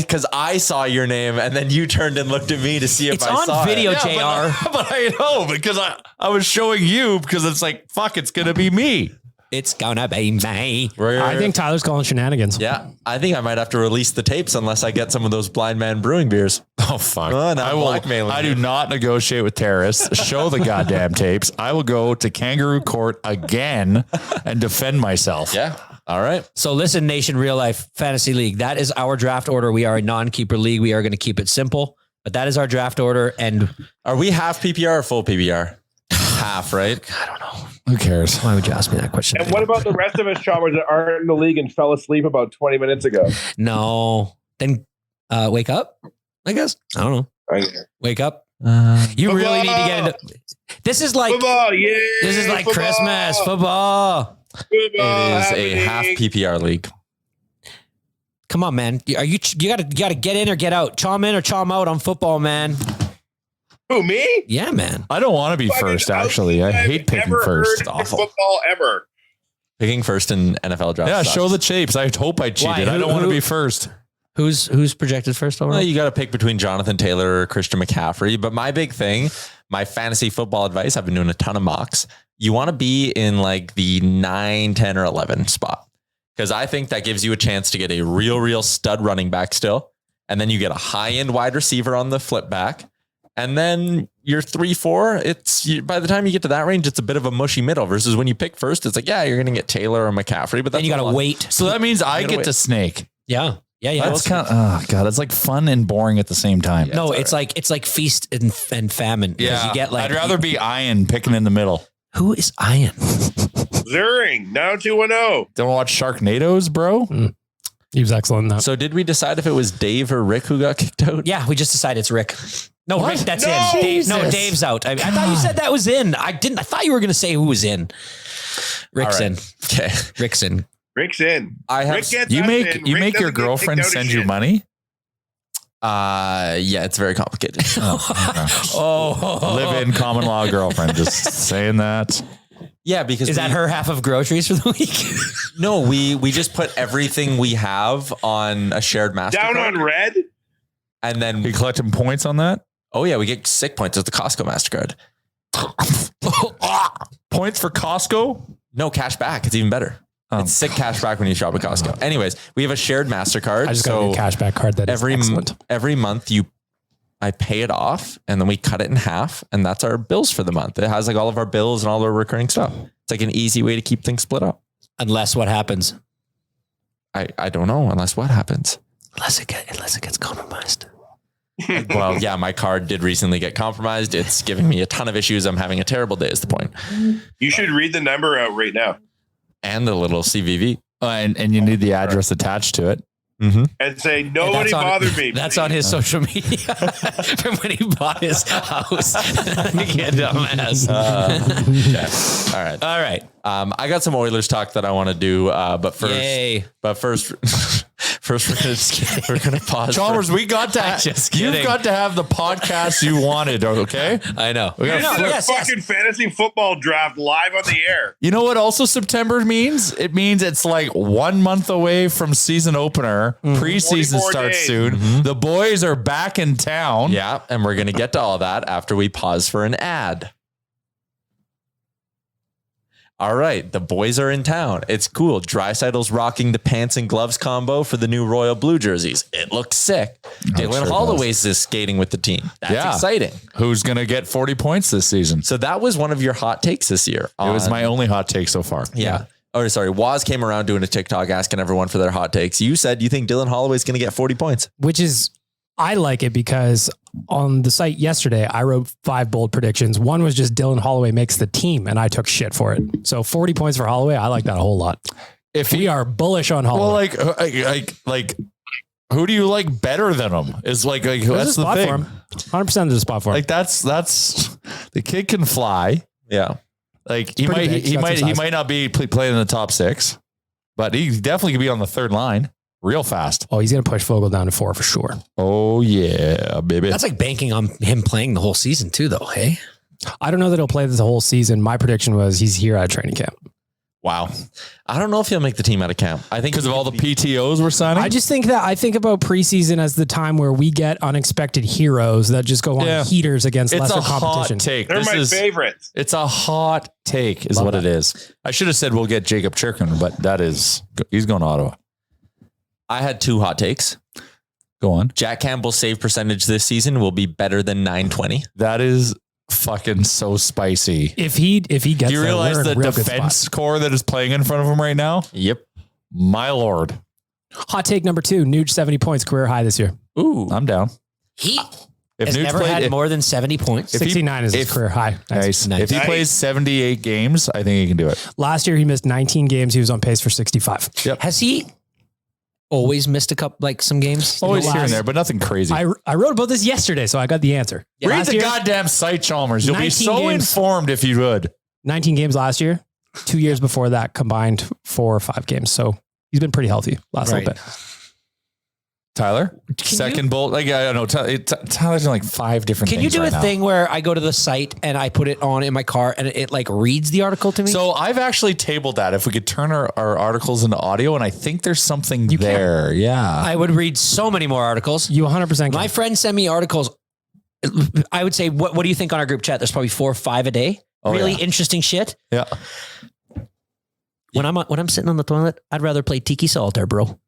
D: Because I saw your name and then you turned and looked at me to see if
F: It's
D: I
F: on
D: saw
F: video,
D: it.
F: JR.
E: But I know because I was showing you because it's like, fuck, it's going to be me.
F: It's gonna be me.
G: I think Tyler's calling shenanigans.
D: Yeah, I think I might have to release the tapes unless I get some of those Blind Man Brewing beers.
E: Oh, fuck.
D: Oh, no,
E: I will.
D: blackmailing
E: I
D: you.
E: do not negotiate with terrorists. Show the goddamn tapes. I will go to kangaroo court again and defend myself.
D: Yeah. All right.
F: So listen, Nation Real Life Fantasy League. That is our draft order. We are a non-keeper league. We are going to keep it simple, but that is our draft order. And
D: Are we half PPR or full PPR? Half, right?
F: I don't know.
E: Who cares?
F: Why would you ask me that question?
B: And what about the rest of us, Chalmers, that aren't in the league and fell asleep about 20 minutes ago?
F: No. Then wake up, I guess. I don't know. Wake up. You really need to get into this. Is like
B: Football, yeah.
F: this is like
B: football.
F: Christmas football.
D: It is a half PPR league.
F: Come on, man. You gotta get in or get out. Chom in or chom out on football, man.
B: Who, me?
F: Yeah, man.
E: I don't want to be first, actually. I hate picking first.
B: It's awful. Football ever.
D: Picking first in NFL draft.
E: Yeah,
D: sucks.
E: show the tapes. I hope I cheated.
F: Why?
E: I don't want to be first.
F: Who's projected first overall?
D: Well, you got to pick between Jonathan Taylor or Christian McCaffrey. But my big thing, my fantasy football advice, I've been doing a ton of mocks. You want to be in like the 9, 10, or 11 spot. Because I think that gives you a chance to get a real stud running back still. And then you get a high-end wide receiver on the flip back. And then you're 3-4. By the time you get to that range, it's a bit of a mushy middle versus when you pick first, it's like, yeah, you're going to get Taylor or McCaffrey, but
F: then you got to wait.
E: So that means I get to snake.
F: Yeah.
E: That's kind of, oh God, it's like fun and boring at the same time.
F: Yeah, no, it's like feast and famine.
E: Yeah.
F: You get like,
E: I'd rather be Ian picking in the middle.
F: Who is Ian?
B: Zuring, 90210.
E: Don't watch Sharknadoes, bro.
G: He was excellent in that.
D: So did we decide if it was Dave or Rick who got kicked out?
F: Yeah, we just decided it's Rick. No,
E: What?
F: Rick, that's
B: No!
F: in. Dave, no,
E: Jesus.
F: Dave's out. I thought you said that was in. I didn't. I thought you were going to say who was in. Rick's
D: All
F: in.
D: right. Okay.
F: Rick's in.
B: Rick's in.
D: I have.
B: Rick gets
E: You
B: us
E: make
B: in.
E: you
B: Rick
E: make your
B: doesn't get
E: girlfriend
B: kicked out of
E: send you
B: shit.
E: money.
D: Yeah, it's very complicated.
F: Oh,
E: Live in common law girlfriend. Just saying that.
D: Yeah, because
F: is that her half of groceries for the week?
D: No, we just put everything we have on a shared MasterCard.
B: Down on red?
D: And then
E: You collecting points on that?
D: oh yeah, we get sick points with the Costco MasterCard.
E: Points for Costco?
D: No, cash back. It's even better. It's sick cash back when you shop at Costco. Anyways, we have a shared MasterCard.
G: I just got a new cashback card that is excellent.
D: every month I pay it off and then we cut it in half and that's our bills for the month. It has like all of our bills and all our recurring stuff. It's like an easy way to keep things split up.
F: Unless what happens?
D: I don't know unless what happens.
F: Unless it gets compromised.
D: Well, yeah, my card did recently get compromised. It's giving me a ton of issues. I'm having a terrible day is the point.
B: You should read the number out right now
D: And the little CVV.
E: And you need the address attached to it.
D: Mm-hmm.
B: and say, nobody bothered me.
F: That's
B: please."
F: on his social media from when he bought his house. Yeah, dumbass.
D: Okay. All right.
F: All right.
D: I got some Oilers talk that I want to do, but first,
F: Yay.
D: first First, we're gonna pause.
E: Chalmers, we got to.
F: Just
E: You've
F: kidding.
E: got to have the podcast you wanted. Okay.
F: I know.
E: We gotta flip.
F: Yes,
B: fucking fantasy football draft live on the air.
E: You know what also September means? It means it's like 1 month away from season opener. Preseason
B: 44
E: starts
B: days.
E: soon. The boys are back in town.
D: Yeah, and we're gonna get to all that after we pause for an ad. All right, the boys are in town. It's cool. Dreisaitl's rocking the pants and gloves combo for the new Royal Blue jerseys. It looks sick. Dylan
E: sure
D: Holloway's is skating with the team. That's
E: Yeah.
D: exciting.
E: Who's going to get 40 points this season?
D: So that was one of your hot takes this year.
E: It was my only hot take so far.
D: Yeah. Oh, sorry. Waz came around doing a TikTok asking everyone for their hot takes. You said you think Dylan Holloway's going to get 40 points.
G: Which is, I like it because on the site yesterday, I wrote 5 bold predictions. One was just Dylan Holloway makes the team, and I took shit for it. So 40 points for Holloway. I like that a whole lot.
E: If
G: We are bullish on Holloway.
E: well, like, who do you like better than him? Is like
G: There's
E: that's
G: a
E: the
G: spot for
E: thing.
G: him. 100% there's a spot for him.
E: Like that's the kid can fly.
D: Yeah.
E: Like he
G: pretty
E: might
G: big.
E: he
G: Got some
E: might he
G: size.
E: might not be playing in the top 6, but he definitely could be on the third line real fast.
G: Oh, he's going to push Fogle down to 4 for sure.
E: Oh yeah, baby.
F: That's like banking on him playing the whole season too, though. Hey,
G: I don't know that he'll play this whole season. My prediction was he's here at training camp.
D: Wow. I don't know if he'll make the team out of camp. I think
E: because of all the PTOs we're signing.
G: I just think think about preseason as the time where we get unexpected heroes that just go on
E: Yeah.
G: heaters against
E: it's
G: lesser
E: a
G: competition.
E: hot take.
B: They're
E: This
B: my
E: is
B: favorites.
E: It's a hot take, is
G: Love
E: what
G: that.
E: it is. I should have said we'll get Jacob Chirkin, but he's going to Ottawa.
D: I had 2 hot takes.
E: Go on.
D: Jack Campbell's save percentage this season will be better than 920.
E: That is fucking so spicy.
G: If he gets
E: Do you
G: there,
E: realize
G: we're in
E: the
G: a real good
E: defense
G: spot.
E: core that is playing in front of him right now?
D: Yep.
E: My lord.
G: Hot take number 2, Nuge 70 points, career high this year.
D: Ooh.
E: I'm down.
F: he
E: If
F: has
E: Nuge
F: never
E: played-
F: had
E: if-
F: more than 70 points.
E: If he-
G: 69 is his
E: if-
G: career high.
E: Nice.
F: Nice.
E: If he
B: Nice.
E: plays 78 games, I think he can do it.
G: Last year, he missed 19 games. He was on pace for 65.
F: Has he always missed a couple, like some games?
E: Always here and
G: last-
E: there, but nothing crazy.
G: I wrote about this yesterday, so I got the answer.
E: Read
G: Last
E: the
G: year,
E: goddamn site, Chalmers. You'll be
G: 19
E: so
G: games.
E: informed if you would.
G: 19 games last year. 2 years before that, combined 4 or 5 games. So he's been pretty healthy last
F: Right.
G: little bit.
E: Tyler, second bolt. Like I don't know. Tyler's in like 5 different
F: Can
E: things
F: you do
E: right
F: a
E: now.
F: thing where I go to the site and I put it on in my car and it like reads the article to me?
E: So I've actually tabled that. If we could turn our articles into audio, and I think there's something there. Yeah.
F: I would read so many more articles.
G: You 100%
F: My
G: can.
F: friends send me articles. I would say, what do you think on our group chat? There's probably 4 or 5 a day.
E: Oh,
F: Really
E: yeah.
F: interesting shit.
E: Yeah.
F: When I'm sitting on the toilet, I'd rather play Tiki Solitaire, bro.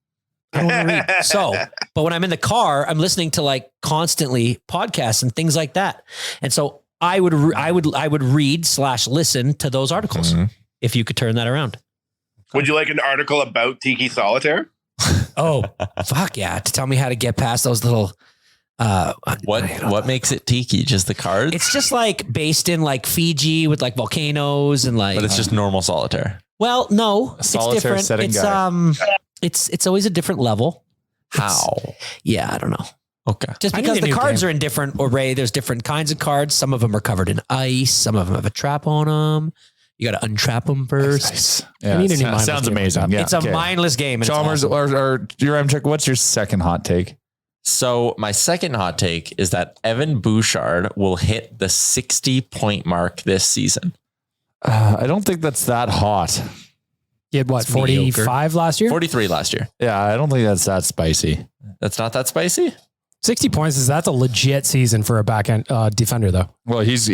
F: I don't want to read. So, but when I'm in the car, I'm listening to like constantly podcasts and things like that. And so I would read / listen to those articles if you could turn that around.
B: Would you like an article about Tiki Solitaire?
F: Oh, fuck yeah. To tell me how to get past those little,
D: What makes it tiki? Just the cards?
F: it's just like based in like Fiji with like volcanoes and like,
D: But it's just normal solitaire.
F: well, no, it's
E: solitaire
F: different.
E: setting
F: It's,
E: guy.
F: it's always a different level.
D: How?
F: Yeah. I don't know.
D: Okay.
F: Just
G: I need
F: because
G: a
F: the
G: new
F: cards
G: game.
F: are in different array, there's different kinds of cards. Some of them are covered in ice. Some of them have a trap on them. You got to untrap them first.
E: Yeah,
G: need a new
E: it
G: mindless
E: sounds
G: game like
E: amazing.
G: that.
E: Yeah,
F: It's a
E: okay.
F: mindless game. And
E: Chalmers
F: it's awesome.
E: or your M-Check, what's your second hot take?
D: So my second hot take is that Evan Bouchard will hit the 60-point mark this season.
E: I don't think that's that hot.
G: He had what,
F: It's mediocre.
G: 45 last year?
D: 43 last year.
E: Yeah, I don't think that's that spicy.
D: That's not that spicy?
G: 60 points that's a legit season for a back end defender, though.
E: Well, he's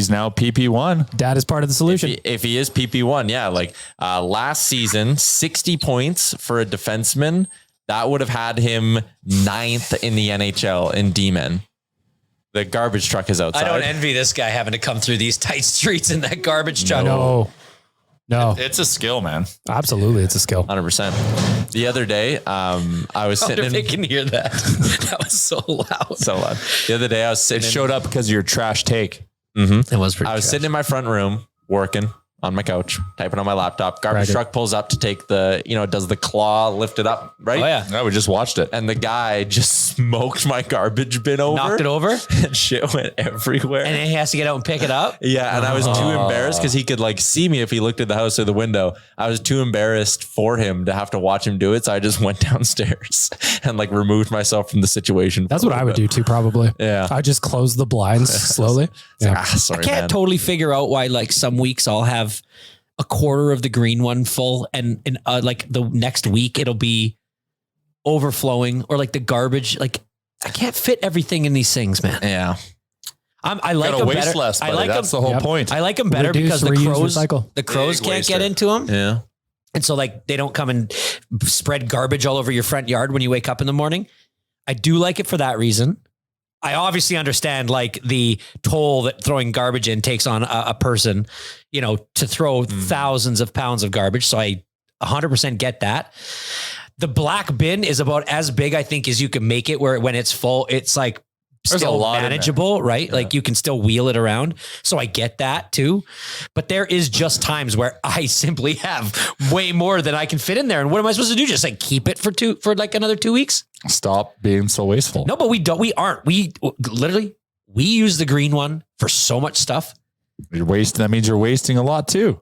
E: now PP1.
G: Dad is part of the solution.
D: If he is PP1, yeah. Like last season, 60 points for a defenseman. That would have had him 9th in the NHL in D-men. The garbage truck is outside.
F: I don't envy this guy having to come through these tight streets in that garbage truck.
G: No,
E: It's a skill, man.
G: absolutely. It's a skill.
D: 100%. The other day, I was
F: I
D: sitting
F: wonder if
D: in...
F: they can hear that. That was so loud.
D: So loud. The other day, I was
E: It
D: sitting
E: showed up because of your trash take.
F: It was pretty
D: I was sitting in my front room working on my couch, typing on my laptop. Garbage
G: Braggart.
D: truck pulls up to take the, does the claw lift it up, right?
F: Oh yeah.
E: No, we just watched it.
D: And the guy just smoked my garbage bin over.
F: Knocked it over.
D: And shit went everywhere.
F: And then he has to get out and pick it up.
D: Yeah, and I was too embarrassed because he could like see me if he looked at the house through the window. I was too embarrassed for him to have to watch him do it, so I just went downstairs and like removed myself from the situation.
G: That's what I would do too, probably.
D: Yeah.
G: I just close the blinds slowly. Yeah.
D: Sorry,
F: I can't
D: man.
F: totally figure out why like some weeks I'll have a quarter of the green one full and like the next week it'll be overflowing, or like the garbage. Like I can't fit everything in these things, man.
D: Yeah.
F: I like
E: Gotta
F: them
E: waste
F: better.
E: less,
F: I
E: buddy.
F: like
E: That's
F: them.
E: the whole
G: Yep.
E: point.
F: I like them better
G: Reduce,
F: because the
G: reuse,
F: crows
G: recycle.
F: can't
E: waster.
F: get into them.
D: Yeah.
F: And so like they don't come and spread garbage all over your front yard when you wake up in the morning. I do like it for that reason. I obviously understand like the toll that throwing garbage in takes on a person, to throw thousands of pounds of garbage. So I 100% get that. The black bin is about as big, I think, as you can make it, where when it's full, it's like
E: There's a
F: still
E: lot in there.
F: manageable, right? Like you can still wheel it around. So I get that too. But there is just times where I simply have way more than I can fit in there. And what am I supposed to do? Just like keep it for like another 2 weeks?
E: Stop being so wasteful.
F: No, but we aren't. We literally, we use the green one for so much stuff.
E: You're wasting. That means you're wasting a lot too.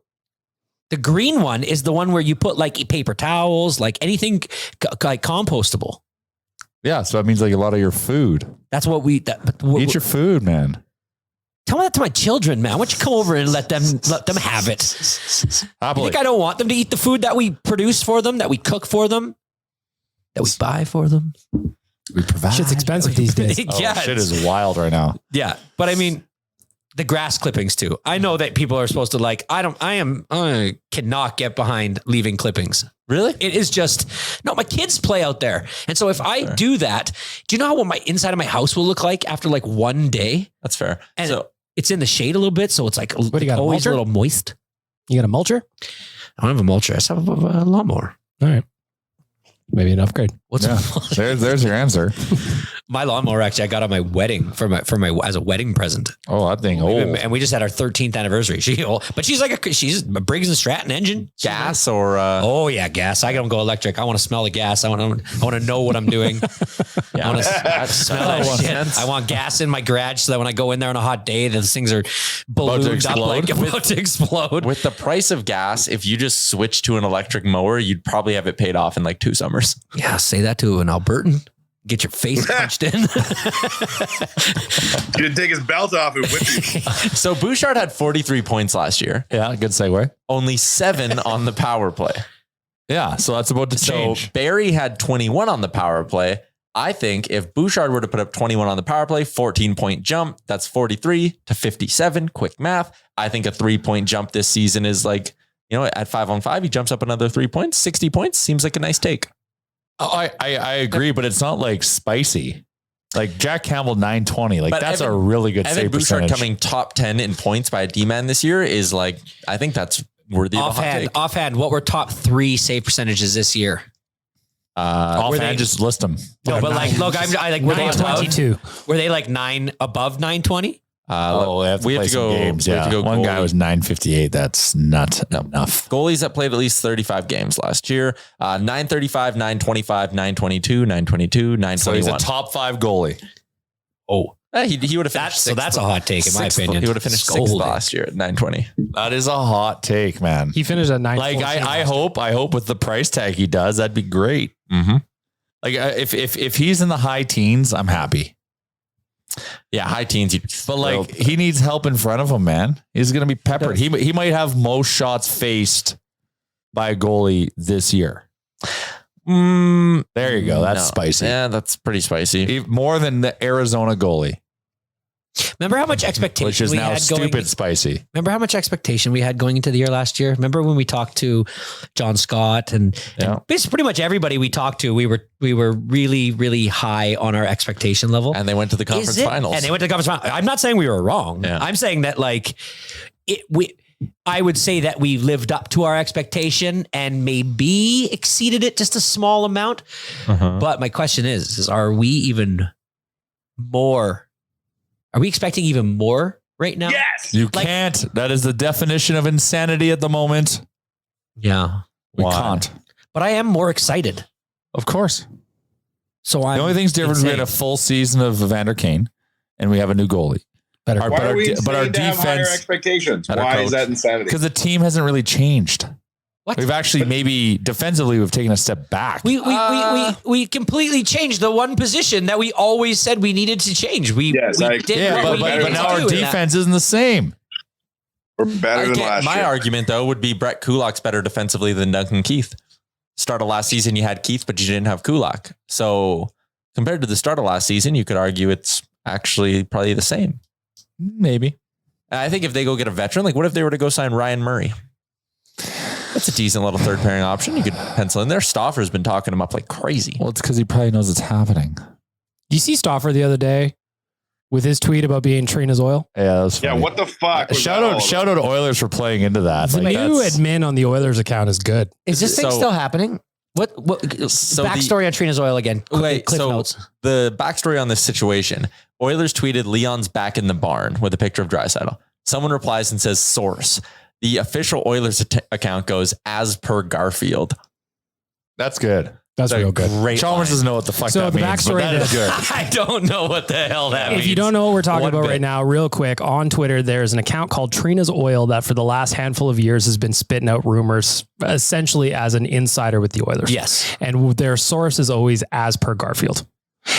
F: The green one is the one where you put like paper towels, like anything like compostable.
E: Yeah. So that means like a lot of your food.
F: That's what we,
E: Eat your food, man.
F: tell that to my children, man. Why don't you come over and let them have it? You
E: Happily.
F: think I don't want them to eat the food that we produce for them, that we cook for them, that we buy for them?
E: We provide.
G: Shit's expensive these days.
E: Oh,
F: Yeah,
E: shit is wild right now.
F: yeah. But I mean, the grass clippings too. I know that people are supposed to like, I cannot get behind leaving clippings.
D: Really?
F: It is just, no, my kids play out there. And so if I do that, do you know what my inside of my house will look like after like one day?
D: That's fair.
F: And
D: So
F: it's in the shade a little bit. So it's like
G: do you got, a
F: always a
G: mulcher?
F: little moist.
G: You got a mulcher?
F: I don't have a mulcher. I just have a lawnmower.
G: All right. Maybe an upgrade.
F: What's
E: Yeah. There's your answer.
F: my lawnmower? Actually, I got on my wedding for my as a wedding present.
E: Oh, that thing old.
F: And we just had our 13th anniversary. But she's she's a Briggs and Stratton engine.
D: gas or
F: Oh yeah, gas. I don't go electric. I want to smell the gas. I want to know what I'm doing. I want to smell that shit. I want gas in my garage so that when I go in there on a hot day, those things are ballooned up like about to explode.
D: with the price of gas, if you just switch to an electric mower, you'd probably have it paid off in like 2 summers.
F: Yeah, say that to an Albertan. Get your face punched in.
B: He didn't take his belt off and whip you.
D: So Bouchard had 43 points last year,
E: Yeah, good segue.
D: only 7 on the power play.
E: Yeah, so that's about to
D: So
E: change.
D: Barry had 21 on the power play. I think if Bouchard were to put up 21 on the power play, 14-point jump, that's 43 to 57. Quick math. I think a 3-point jump this season is like, at 5-on-5, he jumps up another 3 points, 60 points. Seems like a nice take.
E: Oh, I agree, but it's not like spicy. Like Jack Campbell 920. Like
D: But
E: that's
D: Evan-
E: a really good
D: Evan
E: save
D: Bouchard
E: percentage.
D: coming top 10 in points by a D-man this year is like, I think that's worthy of a hot take.
F: Offhand, what were top 3 save percentages this year?
E: Offhand, just list them.
F: No, but like, look, I like, were they above,
G: 922.
F: were they like 9 above 920?
E: We have to go games. Yeah, one guy was 958. That's not enough.
D: Goalies that played at least 35 games last year. 935, 925, 922, 922, 921.
E: So he's a top 5 goalie.
F: Oh,
D: He would have finished
F: so that's a hot take in my
D: sixth.
F: opinion.
D: He would have finished 6th
F: Scolded.
D: last year at 920.
E: That is a hot take, man.
G: He finished at 9.
E: Like I hope with the price tag he does, that'd be great.
D: Mm-hmm.
E: Like if he's in the high teens, I'm happy.
D: Yeah, high teens.
E: But like he needs help in front of him, man. He's gonna be peppered. He might have most shots faced by a goalie this year. There you go. That's spicy.
D: Yeah, that's pretty spicy.
E: More than the Arizona goalie,
F: Remember how much expectation
E: which is
F: we
E: now
F: had
E: stupid
F: going?
E: spicy.
F: Remember how much expectation we had going into the year last year? Remember when we talked to John Scott and basically pretty much everybody we talked to, we were really, really high on our expectation level.
D: And they went to the conference finals.
F: And they went to the conference finals. I'm not saying we were wrong.
D: Yeah.
F: I'm saying that like I would say that we lived up to our expectation and maybe exceeded it just a small amount. But my question is are we expecting even more right now?
B: Yes.
E: You can't. That is the definition of insanity at the moment.
F: Yeah.
E: We
D: Why?
E: can't.
F: But I am more excited.
E: Of course.
F: So I'm
E: The only thing's different between
F: insane.
E: a full season of Evander Kane and we have a new goalie.
G: Better.
B: Why are we
E: but our
B: insane to have higher
E: defense,
B: expectations?
E: better
B: Why
E: coach.
B: is that insanity?
E: because the team hasn't really changed.
F: What?
E: We've actually maybe defensively we've taken a step back.
F: We completely changed the one position that we always said we needed to change. We
B: Yes,
F: did
E: yeah,
F: what we
E: but
F: needed
E: now
F: to
E: our
F: do in that.
E: defense isn't the same.
B: We're better than last
D: My
B: year.
D: argument, though, would be Brett Kulak's better defensively than Duncan Keith. Start of last season, you had Keith, but you didn't have Kulak. So compared to the start of last season, you could argue it's actually probably the same.
E: Maybe.
D: And I think if they go get a veteran, like what if they were to go sign Ryan Murray? That's a decent little third pairing option. You could pencil in there. Stoffer's been talking him up like crazy.
E: Well, it's because he probably knows it's happening.
G: You see Stoffer the other day with his tweet about being Trina's oil?
E: Yeah, that was
B: Yeah,
E: funny.
B: what the fuck? was
E: Shout
B: that all
E: out Oilers for playing into that.
G: The
E: Like,
G: new
E: that's-
G: admin on the Oilers account is good.
F: Is this thing
D: So-
F: still happening? What
D: So
F: backstory on Trina's oil again?
D: Wait,
F: Cliff
D: so
F: notes.
D: the backstory on this situation, Oilers tweeted Leon's back in the barn with a picture of Draisaitl. Someone replies and says source. The official Oilers account goes as per Garfield.
E: That's good.
G: That's real good.
D: Great.
E: Chalmers
D: line.
E: doesn't know what the fuck
G: So
E: that
G: the
E: means, but
G: backstory
E: that
G: to
E: is good.
F: I don't know what the hell that means.
G: If you don't know what we're talking
F: One
G: about
F: bit.
G: right now, real quick, on Twitter, there's an account called Trina's Oil that for the last handful of years has been spitting out rumors essentially as an insider with the Oilers.
F: Yes.
G: And their source is always as per Garfield.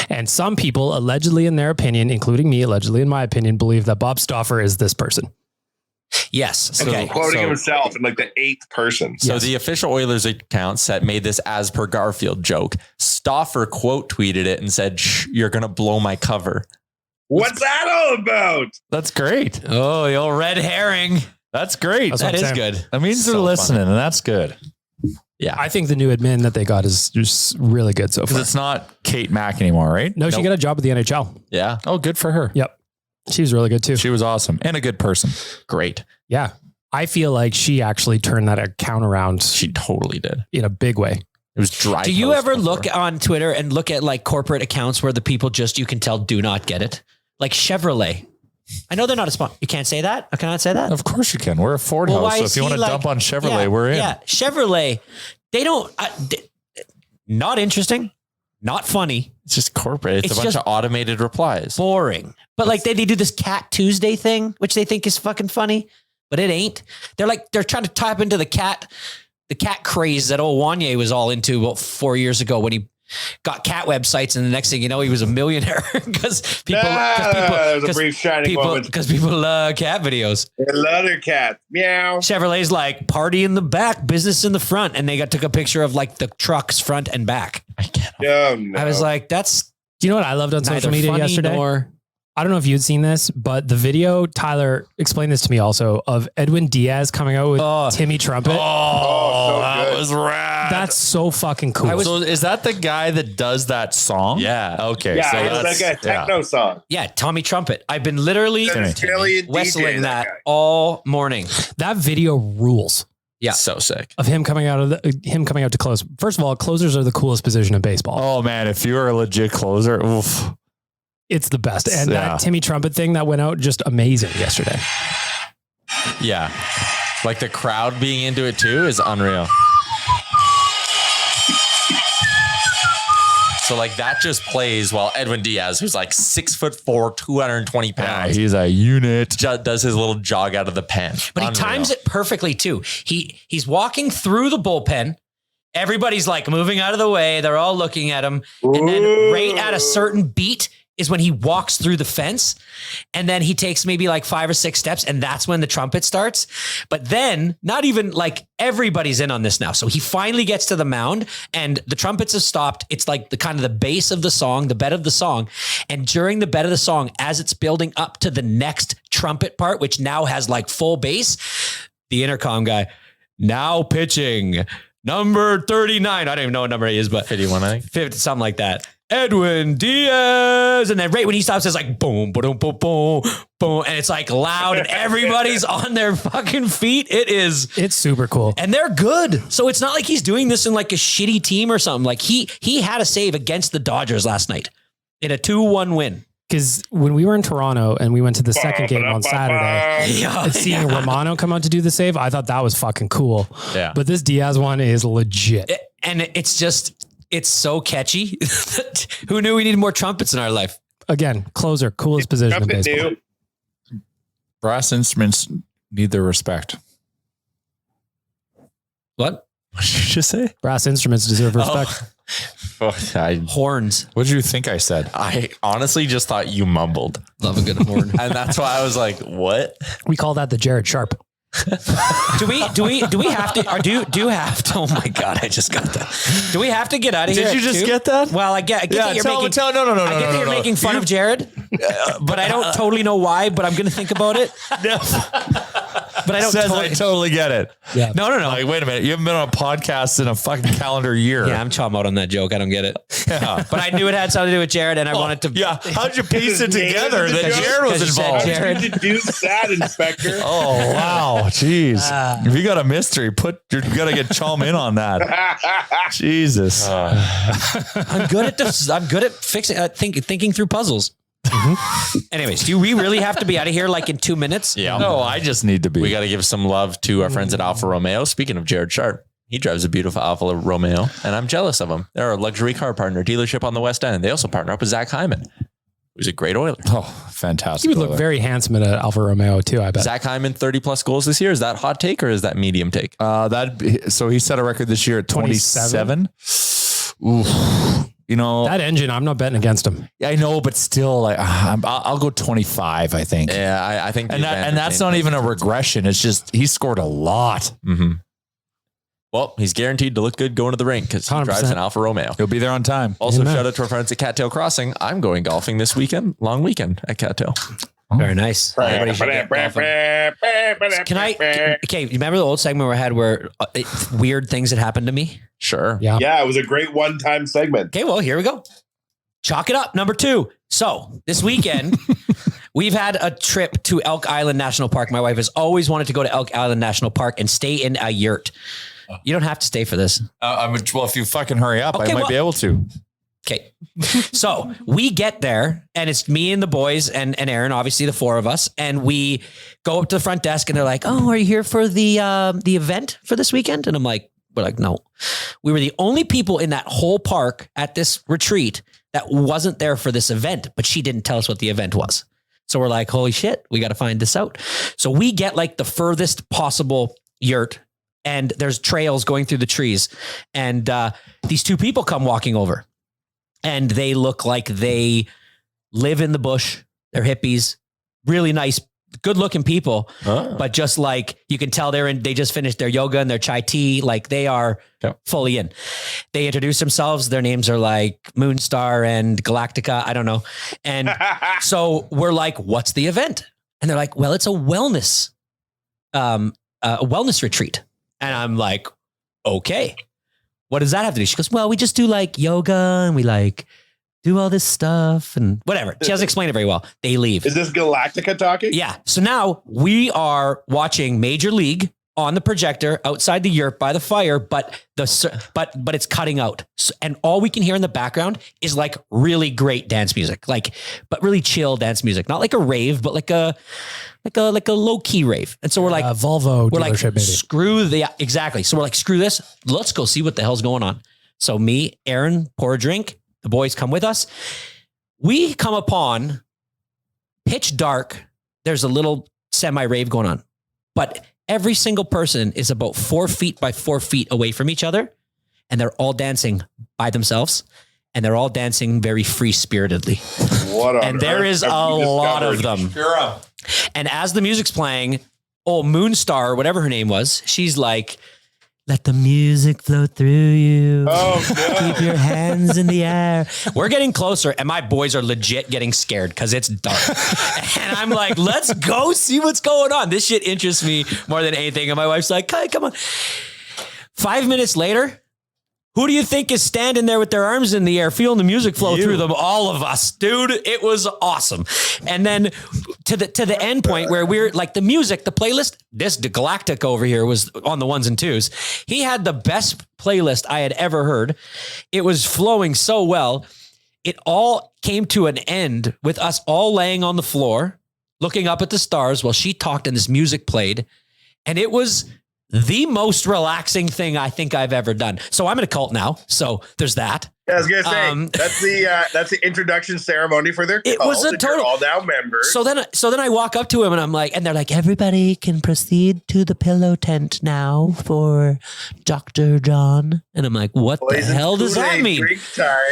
G: And some people, allegedly in their opinion, including me, allegedly in my opinion, believe that Bob Stauffer is this person.
F: Yes.
B: And
F: Okay.
B: he's quoting
D: so-
B: himself in like the 8th person.
D: So
G: Yes.
D: the official Oilers account made this as per Garfield joke. Stauffer quote tweeted it and said, "Shh, you're going to blow my cover."
B: What's that all about?
E: That's great.
F: Oh, the old red herring.
E: That's great.
G: That's what
F: That
G: I'm
F: is
G: saying.
F: good.
E: That means
D: So
E: they're listening, and that's good.
D: Yeah.
G: I think the new admin that they got is just really good so
E: Because
G: far.
E: it's not Kate Mack anymore, right?
G: No, she
D: Nope.
G: got a job with the NHL.
D: Yeah.
E: Oh, good for her.
G: Yep. She was really good too.
E: She was awesome and a good person.
D: Great.
G: Yeah. I feel like she actually turned that account around
D: She totally did.
G: in a big way.
D: It was dry.
F: Do you
D: toast
F: ever
D: before.
F: look on Twitter and look at like corporate accounts where the people just, you can tell, do not get it? Like Chevrolet. I know they're not a sponsor. You can't say that? I cannot say that?
E: Of course you can. We're a Ford
F: Well,
E: house.
F: why
E: So
F: is
E: if you want
F: he
E: to
F: like-
E: dump on Chevrolet,
F: Yeah,
E: we're in.
F: Yeah, Chevrolet. They don't. Not interesting. Not funny.
D: It's just corporate. It's
F: It's
D: a bunch
F: just
D: of automated replies.
F: Boring. But like they do this Cat Tuesday thing, which they think is fucking funny, but it ain't. They're trying to tap into the cat craze that old Wanye was all into about 4 years ago when he got cat websites, and the next thing you know, he was a millionaire because people,
B: There's a brief shining moment.
F: because people love cat videos.
B: Another cat. Meow.
F: Chevrolet's like party in the back, business in the front, and they took a picture of like the trucks front and back.
B: Oh, no.
F: I was like, that's
G: Do you know what I loved on social
F: neither
G: media
F: funny
G: yesterday?
F: nor.
G: I don't know if you'd seen this, but the video, Tyler explained this to me also, of Edwin Diaz coming out with Timmy Trumpet.
B: Oh, so
E: that
B: good.
E: was rad.
G: That's so fucking cool.
E: So is that the guy that does that song?
D: Yeah.
E: Okay.
B: Yeah,
E: so
B: it's like a techno song.
F: Yeah, Tommy Trumpet. I've been literally
B: There's a Australian DJ,
F: whistling that
B: guy.
F: all morning.
G: that video rules
F: Yeah.
D: So sick.
G: of him coming out to close. First of all, closers are the coolest position in baseball.
E: Oh man, if you were a legit closer, oof.
G: It's the best. And
E: Yeah.
G: that Timmy Trumpet thing that went out, just amazing yesterday.
D: Yeah. Like the crowd being into it too is unreal. So like that just plays while Edwin Diaz, who's like 6'4", 220
E: Yeah,
D: pounds,
E: he's a unit.
D: does his little jog out of the pen.
F: But he times it perfectly too. He's walking through the bullpen. Everybody's like moving out of the way. They're all looking at him. And then right at a certain beat is when he walks through the fence. And then he takes maybe like 5 or 6 steps. And that's when the trumpet starts. But then not even like everybody's in on this now. So he finally gets to the mound and the trumpets have stopped. It's like the kind of the base of the song, the bed of the song. And during the bed of the song, as it's building up to the next trumpet part, which now has like full bass, the intercom guy, now pitching number 39. I don't even know what number he is, but
D: 51, I think.
F: 50, something like that. Edwin Diaz. And then right when he stops, it's like boom, boom, boom, boom, boom. And it's like loud and everybody's on their fucking feet.
G: It's super cool.
F: And they're good. So it's not like he's doing this in like a shitty team or something. Like he had a save against the Dodgers last night in a 2-1 win.
G: Because when we were in Toronto and we went to the second game on Saturday, seeing Romano come out to do the save, I thought that was fucking cool.
D: Yeah.
G: But this Diaz one is legit.
F: And it's so catchy. Who knew we needed more trumpets in our life?
G: Again, closer, coolest position in baseball.
E: Brass instruments need their respect.
F: What?
D: What did you just say?
G: Brass instruments deserve respect.
F: Horns.
E: What did you think I said?
D: I honestly just thought you mumbled.
F: Love a good horn.
D: And that's why I was like, what?
G: We call that the Jared Sharp.
F: Do we have to, or do you have to, oh my God, I just got that. Do we have to get out of here?
D: Did you just
F: too?
D: get that?
F: Well, I get that you're making, I get that you're making fun of Jared, but I don't totally know why, but I'm going to think about it. But I don't
E: totally get it.
G: Yeah.
F: No.
E: Like, wait a minute. You haven't been on a podcast in a fucking calendar year.
F: Yeah, I'm chum out on that joke. I don't get it.
E: Yeah.
F: But I knew it had something to do with Jared, and I wanted to.
E: Yeah. How'd you piece it together that Jared was involved?
F: Jared.
B: Deduce that, Inspector.
E: Oh, wow. Jeez. If you got a mystery, you got to get Chalm in on that. Jesus.
F: I'm good at this. I'm good at fixing, thinking through puzzles. Anyways, do we really have to be out of here like in 2 minutes?
D: Yeah.
E: No, I just need to be.
D: We got to give some love to our friends at Alfa Romeo. Speaking of Jared Sharp, he drives a beautiful Alfa Romeo, and I'm jealous of him. They're a luxury car partner dealership on the West End. They also partner up with Zach Hyman, who's a great Oiler.
E: Oh, fantastic.
G: He would look very handsome in an Alfa Romeo too, I bet.
D: Zach Hyman, 30 plus goals this year. Is that hot take or is that medium take?
E: So he set a record this year at 27. Ooh. You know,
G: that engine, I'm not betting against him.
E: I know, but still, like, I'll go 25, I think.
D: Yeah, I think.
E: And that's not even a regression. It's just, he scored a lot.
D: Mm-hmm. Well, he's guaranteed to look good going to the rink because he
G: 100%.
D: drives an Alfa Romeo.
E: He'll be there on time.
D: Also,
G: Amen.
D: shout out to our friends at Cattail Crossing. I'm going golfing this weekend, long weekend at Cattail.
F: Very nice. Everybody should get golfing. Okay, you remember the old segment we had where weird things had happened to me?
D: Sure.
G: Yeah.
B: Yeah, it was a great one-time segment.
F: Okay, well, here we go. Chalk it up. Number 2. So this weekend, we've had a trip to Elk Island National Park. My wife has always wanted to go to Elk Island National Park and stay in a yurt. You don't have to stay for this.
E: Well, if you fucking hurry up,
F: Okay,
E: I might be able to.
F: Okay. So we get there and it's me and the boys and Aaron, obviously the 4 of us. And we go up to the front desk and they're like, oh, are you here for the event for this weekend? And we're like, no, we were the only people in that whole park at this retreat that wasn't there for this event, but she didn't tell us what the event was. So we're like, holy shit, we got to find this out. So we get like the furthest possible yurt and there's trails going through the trees. And these 2 people come walking over. And they look like they live in the bush. They're hippies, really nice, good looking people. But just like you can tell they just finished their yoga and their chai tea. Like they are fully in. They introduce themselves. Their names are like Moonstar and Galactica. I don't know. And so we're like, what's the event? And they're like, well, it's a wellness retreat. And I'm like, okay. What does that have to do? She goes, well, we just do like yoga and we like do all this stuff and whatever. She doesn't explain it very well. They leave.
B: Is this Galactica talking?
F: Yeah. So now we are watching Major League on the projector outside the yurt by the fire, but it's cutting out. So, and all we can hear in the background is like really great dance music, but really chill dance music, not like a rave, but like a low key rave. And so we're like,
G: Volvo
F: we're like,
G: dealership, maybe.
F: exactly. So we're like, screw this. Let's go see what the hell's going on. So me, Aaron, pour a drink. The boys come with us. We come upon pitch dark. There's a little semi rave going on, but every single person is about 4 feet by 4 feet away from each other. And they're all dancing by themselves. And they're all dancing very free spiritedly. And there is a lot of them.
E: Sure.
F: And as the music's playing, Moonstar, whatever her name was, she's like, let the music flow through you.
B: Oh, no.
F: Keep your hands in the air. We're getting closer, and my boys are legit getting scared because it's dark. And I'm like, let's go see what's going on. This shit interests me more than anything. And my wife's like, hey, come on. 5 minutes later, who do you think is standing there with their arms in the air, feeling the music flow through them? All of us, dude. It was awesome. And then to the end point where we're like the music, the playlist, this Galactic over here was on the 1s and 2s. He had the best playlist I had ever heard. It was flowing so well. it all came to an end with us all laying on the floor, looking up at the stars while she talked and this music played. And it was the most relaxing thing I think I've ever done. So I'm in a cult now. So there's that.
B: I was gonna say that's the introduction ceremony for their cult.
F: It was a total
B: all now members.
F: So then I walk up to him and I'm like, and they're like, everybody can proceed to the pillow tent now for Dr. John. And I'm like, what the hell does that mean?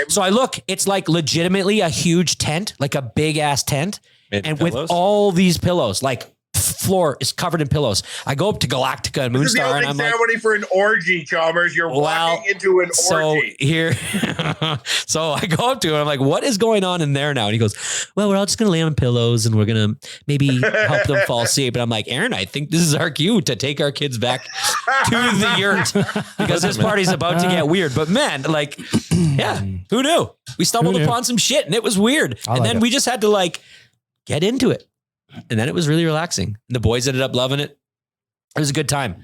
F: So I look, it's like legitimately a huge tent, like a big ass tent, and with all these pillows, like floor is covered in pillows. I go up to Galactica and Moonstar and I'm like,
B: ceremony for an orgy, Chalmers. You're walking into an orgy.
F: So I go up to him. I'm like, what is going on in there now? And he goes, well, we're all just going to lay on pillows and we're going to maybe help them fall asleep. And I'm like, Aaron, I think this is our cue to take our kids back to the yurt because this party's about to get weird. But man, like, yeah, who knew? We stumbled upon some shit and it was weird. And then we just had to like get into it. And then it was really relaxing. The boys ended up loving it. It was a good time.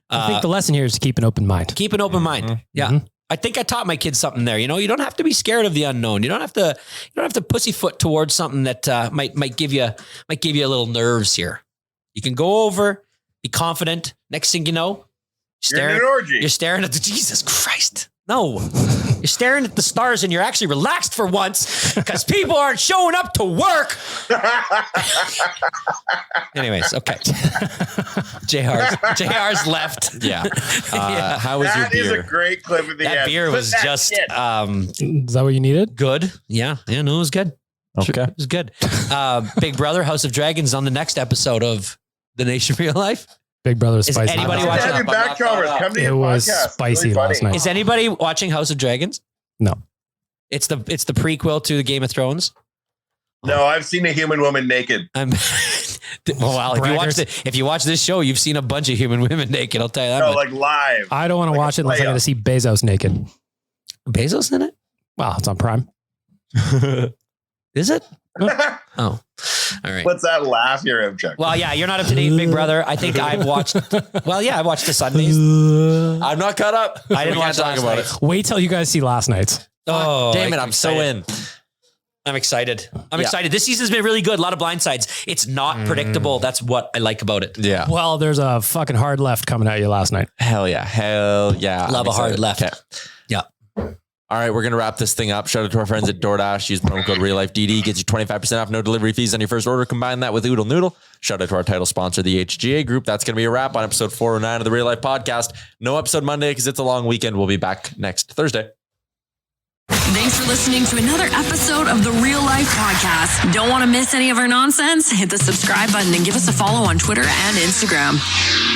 G: I think the lesson here is to keep an open mind.
F: Keep an open mind. Yeah. Mm-hmm. I think I taught my kids something there. You know, you don't have to be scared of the unknown. You don't have to pussyfoot towards something that might give you a little nerves here. You can go over, be confident. Next thing you know, you're staring at the Jesus Christ. No, you're staring at the stars and you're actually relaxed for once because people aren't showing up to work. Anyways, okay. JR's left.
D: Yeah. How was your beer?
B: That is a great clip of the end.
F: That beer was just,
G: is that what you needed?
F: Good. Yeah. Yeah. No, it was good.
D: Okay.
F: It was good. Big Brother, House of Dragons on the next episode of The Nation Real Life.
G: Big Brother was spicy.
F: Anybody watching?
G: It was spicy last night.
F: Is anybody watching House of Dragons?
G: No.
F: It's the prequel to the Game of Thrones.
B: No, I've seen a human woman naked.
F: Well, if you watch this show, you've seen a bunch of human women naked. I'll tell you that.
B: No, like live.
G: I don't want to watch it unless I got to see Bezos naked.
F: Bezos in it?
G: Well, it's on Prime.
F: Is it? Oh, all right.
B: What's that laugh you're in, Chuck?
F: Well, yeah, you're not up to date, Big Brother. I think I've watched. Well, yeah, I watched the Sundays.
D: I'm not caught up.
F: I didn't want to talk about it.
G: Wait till you guys see last night's.
F: Oh,
D: damn it! I'm so in.
F: I'm excited. I'm excited. This season's been really good. A lot of blindsides. It's not predictable. That's what I like about it.
D: Yeah.
G: Well, there's a fucking hard left coming at you last night.
D: Hell yeah.
F: Love a hard left.
D: Okay.
F: Yeah.
D: All right, we're going to wrap this thing up. Shout out to our friends at DoorDash. Use promo code RealLifeDD. Gets you 25% off, no delivery fees on your first order. Combine that with Oodle Noodle. Shout out to our title sponsor, the HGA Group. That's going to be a wrap on episode 409 of the Real Life Podcast. No episode Monday because it's a long weekend. We'll be back next Thursday.
A: Thanks for listening to another episode of the Real Life Podcast. Don't want to miss any of our nonsense? Hit the subscribe button and give us a follow on Twitter and Instagram.